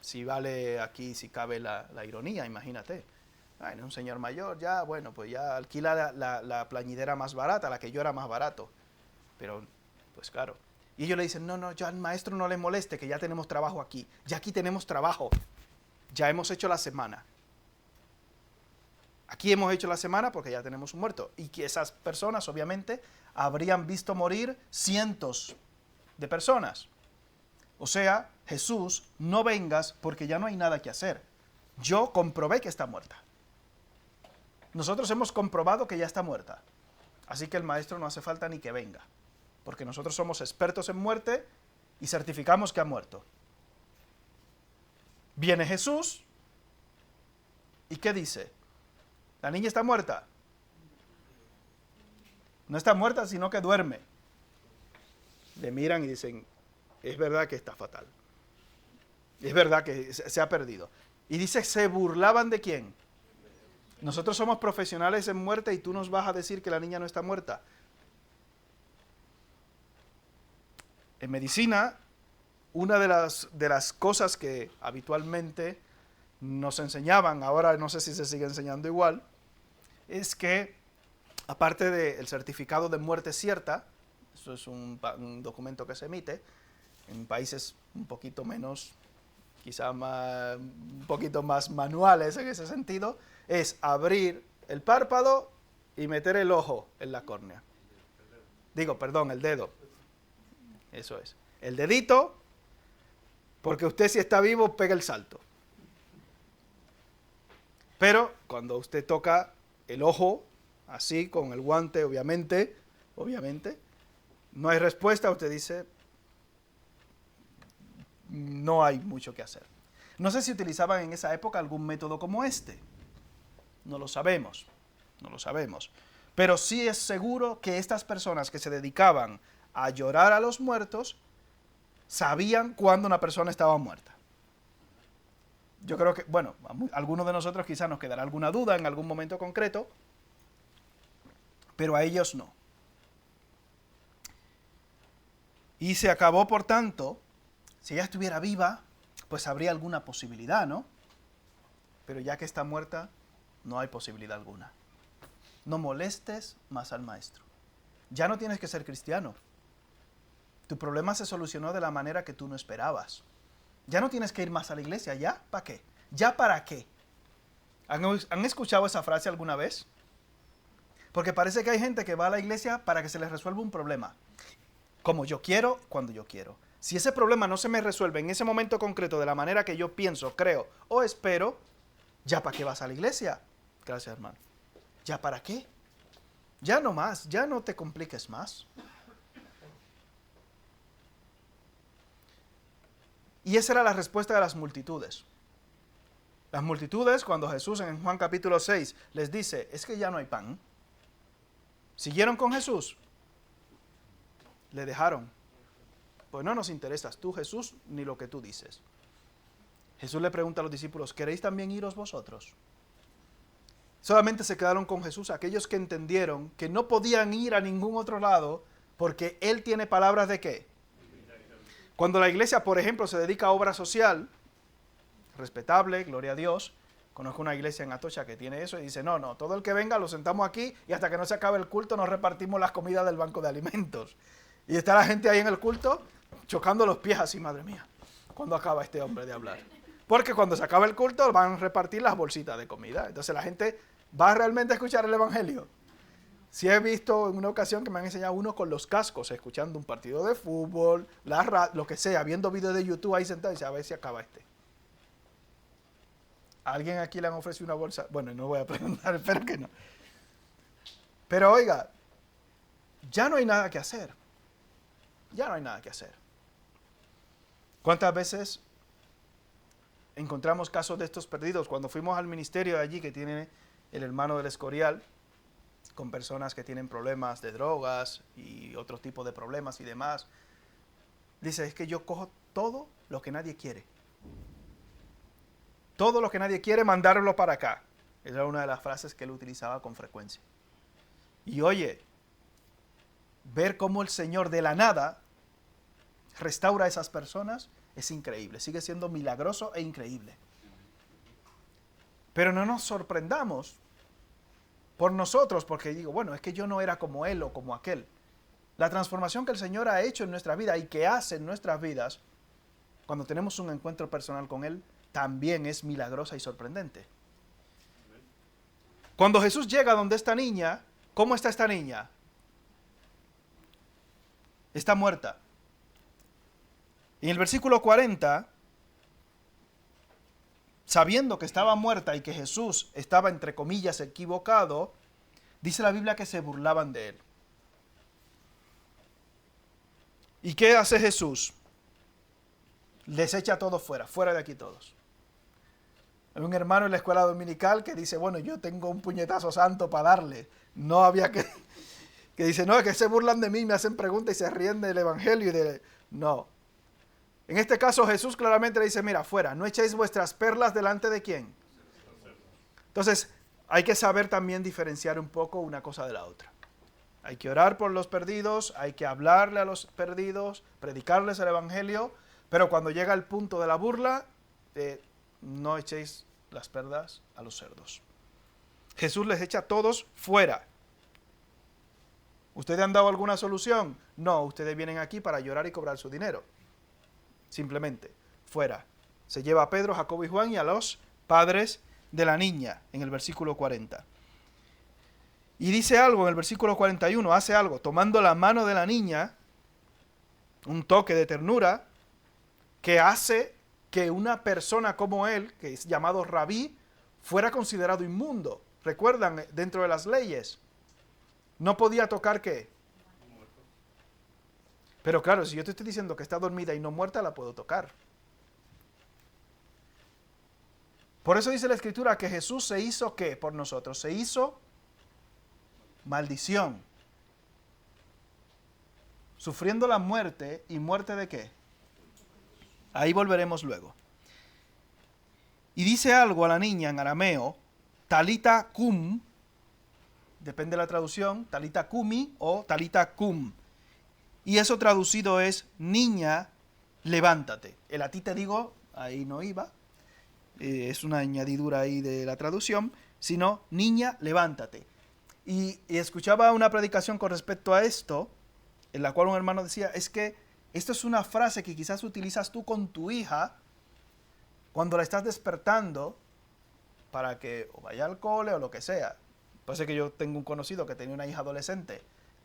Speaker 1: Si vale aquí, si cabe la ironía, imagínate. Ay, un señor mayor, ya, bueno, pues ya alquila la plañidera más barata, la que llora más barato. Pero, pues claro. Y ellos le dicen, no, ya al maestro no le moleste, que ya tenemos trabajo aquí. Ya aquí tenemos trabajo. Ya hemos hecho la semana. Aquí hemos hecho la semana porque ya tenemos un muerto. Y que esas personas, obviamente, habrían visto morir cientos de personas. O sea, Jesús, no vengas porque ya no hay nada que hacer. Yo comprobé que está muerta. Nosotros hemos comprobado que ya está muerta. Así que el maestro no hace falta ni que venga. Porque nosotros somos expertos en muerte y certificamos que ha muerto. Viene Jesús y ¿qué dice? ¿La niña está muerta? No está muerta, sino que duerme. Le miran y dicen, es verdad que está fatal. Es verdad que se ha perdido. Y dice, ¿se burlaban de quién? Nosotros somos profesionales en muerte y tú nos vas a decir que la niña no está muerta. En medicina, una de las cosas que habitualmente nos enseñaban, ahora no sé si se sigue enseñando igual, es que aparte del certificado de muerte cierta, eso es un documento que se emite en países un poquito menos, quizá un poquito más manuales en ese sentido, es abrir el párpado y meter el ojo en la córnea. El dedo. Eso es. El dedito, porque usted si está vivo pega el salto. Pero cuando usted toca el ojo, así, con el guante, obviamente, no hay respuesta, usted dice, no hay mucho que hacer. No sé si utilizaban en esa época algún método como este. No lo sabemos. Pero sí es seguro que estas personas que se dedicaban a llorar a los muertos sabían cuándo una persona estaba muerta. Yo creo que, bueno, a algunos de nosotros quizás nos quedará alguna duda en algún momento concreto, pero a ellos no. Y se acabó, por tanto, si ella estuviera viva, pues habría alguna posibilidad, ¿no? Pero ya que está muerta, no hay posibilidad alguna. No molestes más al maestro. Ya no tienes que ser cristiano. Tu problema se solucionó de la manera que tú no esperabas. Ya no tienes que ir más a la iglesia. ¿Ya? ¿Para qué? ¿Ya para qué? ¿Han escuchado esa frase alguna vez? Porque parece que hay gente que va a la iglesia para que se les resuelva un problema. Como yo quiero, cuando yo quiero. Si ese problema no se me resuelve en ese momento concreto de la manera que yo pienso, creo o espero, ¿ya para qué vas a la iglesia? Gracias, hermano. ¿Ya para qué? Ya no más, ya no te compliques más. Y esa era la respuesta de las multitudes. Las multitudes, cuando Jesús en Juan capítulo 6 les dice, es que ya no hay pan, ¿siguieron con Jesús? Le dejaron. Pues no nos interesas tú, Jesús, ni lo que tú dices. Jesús le pregunta a los discípulos, ¿queréis también iros vosotros? Solamente se quedaron con Jesús aquellos que entendieron que no podían ir a ningún otro lado porque Él tiene palabras de ¿qué? Cuando la iglesia, por ejemplo, se dedica a obra social, respetable, gloria a Dios. Conozco una iglesia en Atocha que tiene eso y dice, no, todo el que venga lo sentamos aquí y hasta que no se acabe el culto nos repartimos las comidas del banco de alimentos. Y está la gente ahí en el culto chocando los pies así, madre mía, ¿cuándo acaba este hombre de hablar? Porque cuando se acaba el culto van a repartir las bolsitas de comida. Entonces la gente va realmente a escuchar el evangelio. Si he visto en una ocasión que me han enseñado uno con los cascos, escuchando un partido de fútbol, lo que sea, viendo videos de YouTube ahí sentado y dice, a ver si acaba este. ¿A alguien aquí le han ofrecido una bolsa? Bueno, no voy a preguntar, espero que no. Pero oiga, ya no hay nada que hacer. Ya no hay nada que hacer. ¿Cuántas veces encontramos casos de estos perdidos? Cuando fuimos al ministerio de allí que tiene el hermano del Escorial, con personas que tienen problemas de drogas y otro tipo de problemas y demás, dice, es que yo cojo todo lo que nadie quiere. Todo lo que nadie quiere, mandarlo para acá. Esa era una de las frases que él utilizaba con frecuencia. Y oye, ver cómo el Señor de la nada restaura a esas personas es increíble. Sigue siendo milagroso e increíble. Pero no nos sorprendamos por nosotros, porque digo, bueno, es que yo no era como él o como aquel. La transformación que el Señor ha hecho en nuestra vida y que hace en nuestras vidas, cuando tenemos un encuentro personal con Él, también es milagrosa y sorprendente. Cuando Jesús llega donde esta niña, ¿cómo está esta niña? Está muerta. Y en el versículo 40, sabiendo que estaba muerta y que Jesús estaba, entre comillas, equivocado, dice la Biblia que se burlaban de él. ¿Y qué hace Jesús? Les echa todos fuera de aquí todos. Hay un hermano en la escuela dominical que dice, bueno, yo tengo un puñetazo santo para darle. No había que dice, no, es que se burlan de mí, me hacen preguntas y se ríen del evangelio. No. En este caso Jesús claramente le dice, mira, fuera, no echéis vuestras perlas delante de ¿quién? Entonces, hay que saber también diferenciar un poco una cosa de la otra. Hay que orar por los perdidos, hay que hablarle a los perdidos, predicarles el evangelio, pero cuando llega el punto de la burla, no echéis las perlas a los cerdos. Jesús les echa a todos fuera. ¿Ustedes han dado alguna solución? No, ustedes vienen aquí para llorar y cobrar su dinero. Simplemente, fuera. Se lleva a Pedro, Jacobo y Juan y a los padres de la niña, en el versículo 40. Y dice algo en el versículo 41, hace algo, tomando la mano de la niña, un toque de ternura, que hace que una persona como él, que es llamado rabí, fuera considerado inmundo. ¿Recuerdan? Dentro de las leyes, no podía tocar ¿qué? Pero claro, si yo te estoy diciendo que está dormida y no muerta, la puedo tocar. Por eso dice la Escritura que Jesús se hizo ¿qué? Por nosotros. Se hizo maldición. Sufriendo la muerte, ¿y muerte de qué? Ahí volveremos luego. Y dice algo a la niña en arameo, talita cum, depende de la traducción, talita cumi o talita cum. Y eso traducido es, niña, levántate. El a ti te digo, ahí no iba, es una añadidura ahí de la traducción, sino, niña, levántate. Y escuchaba una predicación con respecto a esto, en la cual un hermano decía, es que esto es una frase que quizás utilizas tú con tu hija cuando la estás despertando para que o vaya al cole o lo que sea. Parece que yo tengo un conocido que tenía una hija adolescente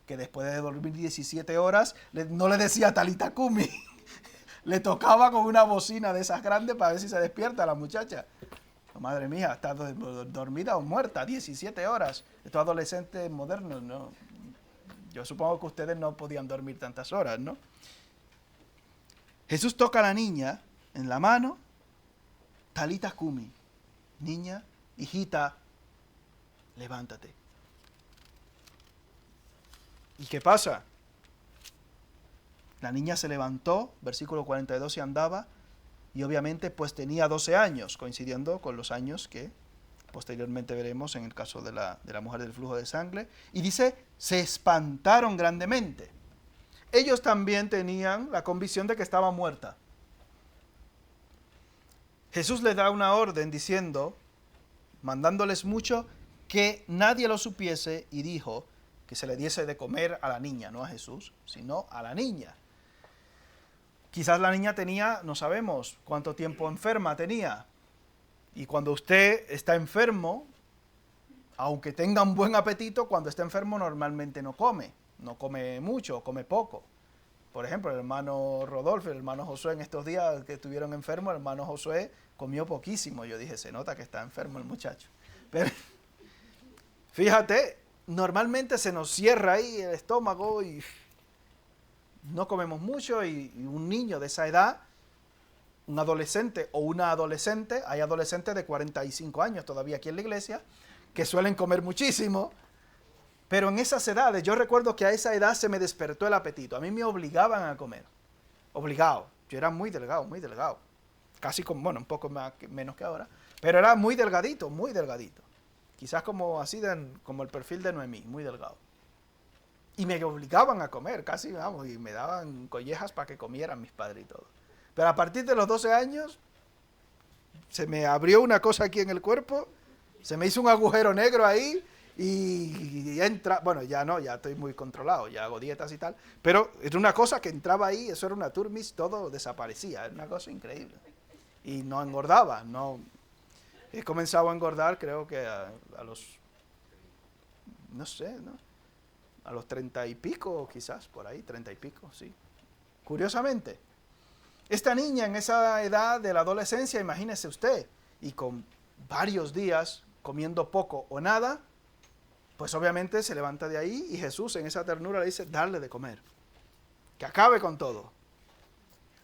Speaker 1: que después de dormir 17 horas no le decía Talita Kumi, le tocaba con una bocina de esas grandes para ver si se despierta la muchacha. Oh, madre mía, está dormida o muerta, 17 horas. Estos adolescentes modernos, no. Yo supongo que ustedes no podían dormir tantas horas, ¿no? Jesús toca a la niña en la mano, Talita Kumi, niña, hijita, levántate. ¿Y qué pasa? La niña se levantó, versículo 42, y andaba, y obviamente pues tenía 12 años, coincidiendo con los años que posteriormente veremos en el caso de la mujer del flujo de sangre. Y dice, se espantaron grandemente. Ellos también tenían la convicción de que estaba muerta. Jesús les da una orden diciendo, mandándoles mucho, que nadie lo supiese, y dijo que se le diese de comer a la niña, no a Jesús, sino a la niña. Quizás la niña tenía, no sabemos cuánto tiempo enferma tenía. Y cuando usted está enfermo, aunque tenga un buen apetito, cuando está enfermo normalmente no come mucho, come poco. Por ejemplo, el hermano Rodolfo, el hermano Josué, en estos días que estuvieron enfermos, el hermano Josué comió poquísimo. Yo dije, se nota que está enfermo el muchacho. Pero fíjate, normalmente se nos cierra ahí el estómago y no comemos mucho, y un niño de esa edad, un adolescente o una adolescente, hay adolescentes de 45 años todavía aquí en la iglesia, que suelen comer muchísimo, pero en esas edades, yo recuerdo que a esa edad se me despertó el apetito, a mí me obligaban a comer, obligado, yo era muy delgado, casi como, bueno, un poco menos que ahora, pero era muy delgadito, quizás como así, como el perfil de Noemí, muy delgado. Y me obligaban a comer, casi, vamos, y me daban collejas para que comieran mis padres y todo. Pero a partir de los 12 años, se me abrió una cosa aquí en el cuerpo, se me hizo un agujero negro ahí, y entra, bueno, ya no, ya estoy muy controlado, ya hago dietas y tal, pero era una cosa que entraba ahí, eso era una turmis, todo desaparecía, era una cosa increíble. Y no engordaba, no. He comenzado a engordar, creo que a los, no sé, ¿no? A los 30 y pico, quizás, por ahí, 30 y pico, sí. Curiosamente, esta niña en esa edad de la adolescencia, imagínese usted, y con varios días comiendo poco o nada, pues obviamente se levanta de ahí y Jesús en esa ternura le dice, darle de comer, que acabe con todo.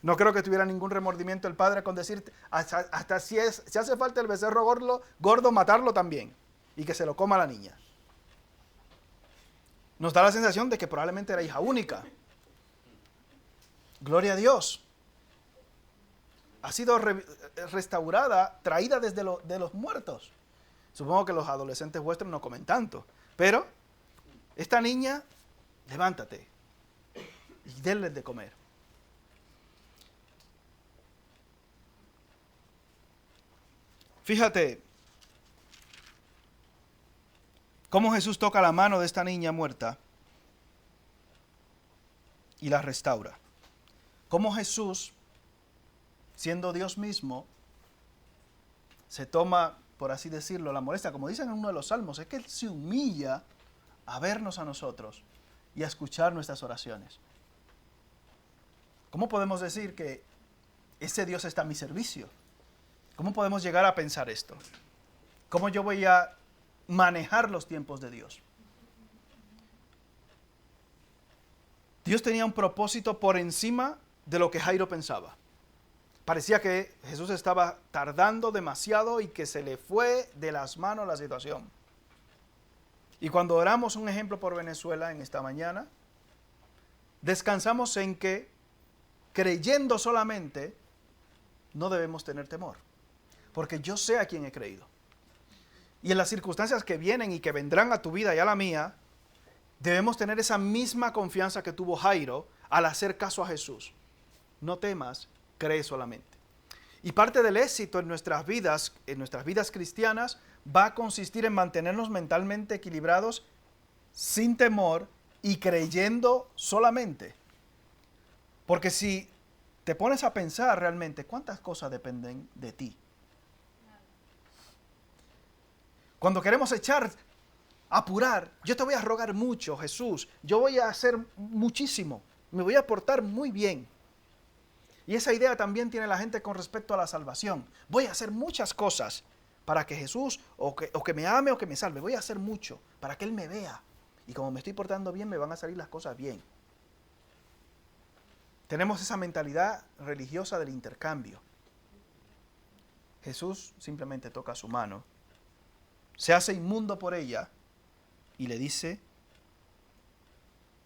Speaker 1: No creo que tuviera ningún remordimiento el padre con decir, hasta si hace falta el becerro gordo, matarlo también, y que se lo coma la niña. Nos da la sensación de que probablemente era hija única. Gloria a Dios. Ha sido restaurada, traída desde de los muertos. Supongo que los adolescentes vuestros no comen tanto. Pero esta niña, levántate y denles de comer. Fíjate cómo Jesús toca la mano de esta niña muerta y la restaura. Cómo Jesús, siendo Dios mismo, se toma, por así decirlo, la molestia, como dicen en uno de los salmos, es que Él se humilla a vernos a nosotros y a escuchar nuestras oraciones. ¿Cómo podemos decir que ese Dios está a mi servicio? ¿Cómo podemos llegar a pensar esto? ¿Cómo yo voy a manejar los tiempos de Dios? Dios tenía un propósito por encima de lo que Jairo pensaba. Parecía que Jesús estaba tardando demasiado y que se le fue de las manos la situación. Y cuando oramos un ejemplo por Venezuela en esta mañana, descansamos en que, creyendo solamente, no debemos tener temor. Porque yo sé a quién he creído. Y en las circunstancias que vienen y que vendrán a tu vida y a la mía, debemos tener esa misma confianza que tuvo Jairo al hacer caso a Jesús. No temas, cree solamente. Y parte del éxito en nuestras vidas cristianas, va a consistir en mantenernos mentalmente equilibrados, sin temor y creyendo solamente. Porque si te pones a pensar realmente, ¿cuántas cosas dependen de ti? Cuando queremos apurar, yo te voy a rogar mucho, Jesús, yo voy a hacer muchísimo, me voy a portar muy bien. Y esa idea también tiene la gente con respecto a la salvación. Voy a hacer muchas cosas para que Jesús o que me ame o que me salve. Voy a hacer mucho para que Él me vea. Y como me estoy portando bien, me van a salir las cosas bien. Tenemos esa mentalidad religiosa del intercambio. Jesús simplemente toca su mano, se hace inmundo por ella y le dice,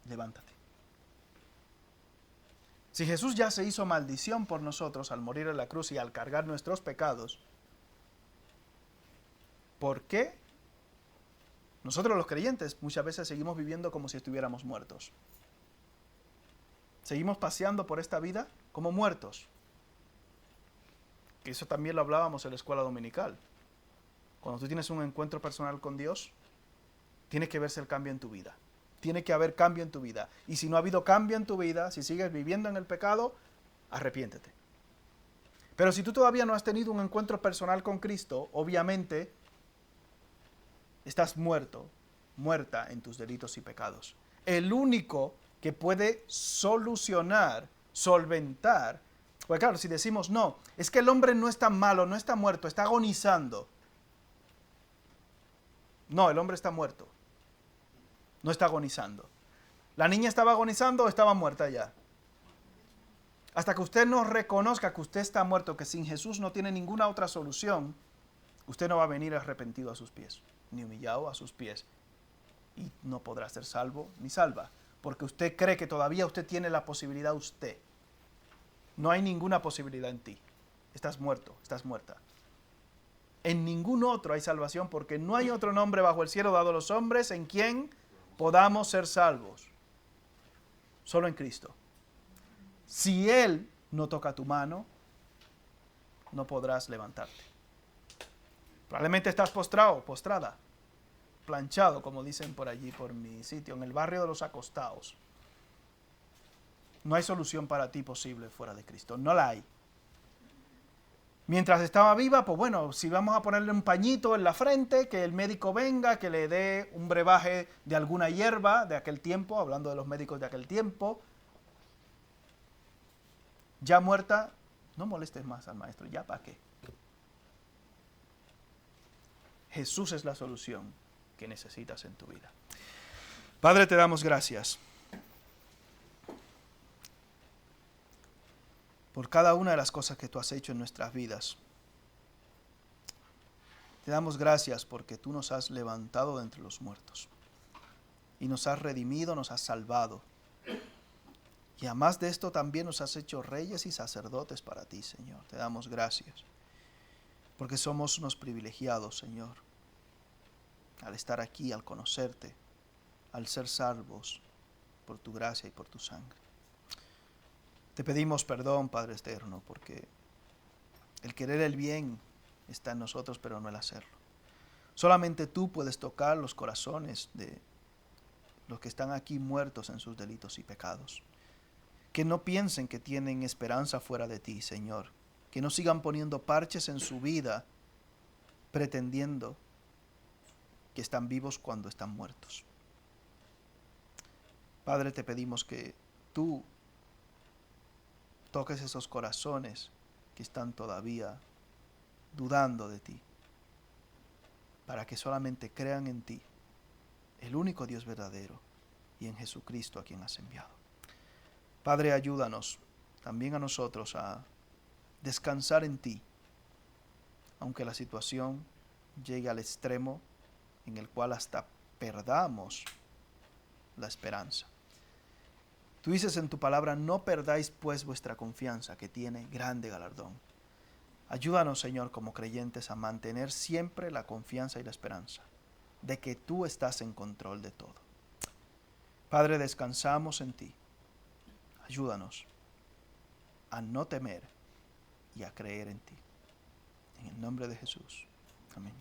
Speaker 1: levántate. Si Jesús ya se hizo maldición por nosotros al morir en la cruz y al cargar nuestros pecados, ¿por qué nosotros los creyentes muchas veces seguimos viviendo como si estuviéramos muertos? Seguimos paseando por esta vida como muertos. Que eso también lo hablábamos en la escuela dominical. Cuando tú tienes un encuentro personal con Dios, tiene que verse el cambio en tu vida. Tiene que haber cambio en tu vida. Y si no ha habido cambio en tu vida, si sigues viviendo en el pecado, arrepiéntete. Pero si tú todavía no has tenido un encuentro personal con Cristo, obviamente estás muerto, muerta en tus delitos y pecados. El único que puede solucionar, solventar, pues claro, si decimos no, es que el hombre no está malo, no está muerto, está agonizando. No, el hombre está muerto. No está agonizando. ¿La niña estaba agonizando o estaba muerta ya? Hasta que usted no reconozca que usted está muerto, que sin Jesús no tiene ninguna otra solución, usted no va a venir arrepentido a sus pies, ni humillado a sus pies. Y no podrá ser salvo ni salva, porque usted cree que todavía usted tiene la posibilidad usted. No hay ninguna posibilidad en ti. Estás muerto, estás muerta. En ningún otro hay salvación, porque no hay otro nombre bajo el cielo dado a los hombres en quien podamos ser salvos. Solo en Cristo. Si Él no toca tu mano, no podrás levantarte. Probablemente estás postrado, postrada, planchado, como dicen por allí, por mi sitio, en el barrio de los acostados. No hay solución para ti posible fuera de Cristo, no la hay. Mientras estaba viva, pues bueno, si vamos a ponerle un pañito en la frente, que el médico venga, que le dé un brebaje de alguna hierba de aquel tiempo, hablando de los médicos de aquel tiempo. Ya muerta, no molestes más al maestro, ya para qué. Jesús es la solución que necesitas en tu vida. Padre, te damos gracias por cada una de las cosas que tú has hecho en nuestras vidas. Te damos gracias porque tú nos has levantado de entre los muertos y nos has redimido, nos has salvado. Y además de esto también nos has hecho reyes y sacerdotes para ti, Señor. Te damos gracias porque somos unos privilegiados, Señor, al estar aquí, al conocerte, al ser salvos por tu gracia y por tu sangre. Te pedimos perdón, Padre eterno, porque el querer el bien está en nosotros, pero no el hacerlo. Solamente tú puedes tocar los corazones de los que están aquí muertos en sus delitos y pecados. Que no piensen que tienen esperanza fuera de ti, Señor. Que no sigan poniendo parches en su vida pretendiendo que están vivos cuando están muertos. Padre, te pedimos que tú toques esos corazones que están todavía dudando de ti, para que solamente crean en ti, el único Dios verdadero, y en Jesucristo a quien has enviado. Padre, ayúdanos también a nosotros a descansar en ti, aunque la situación llegue al extremo en el cual hasta perdamos la esperanza. Tú dices en tu palabra, no perdáis pues vuestra confianza, que tiene grande galardón. Ayúdanos, Señor, como creyentes, a mantener siempre la confianza y la esperanza de que tú estás en control de todo. Padre, descansamos en ti. Ayúdanos a no temer y a creer en ti. En el nombre de Jesús. Amén.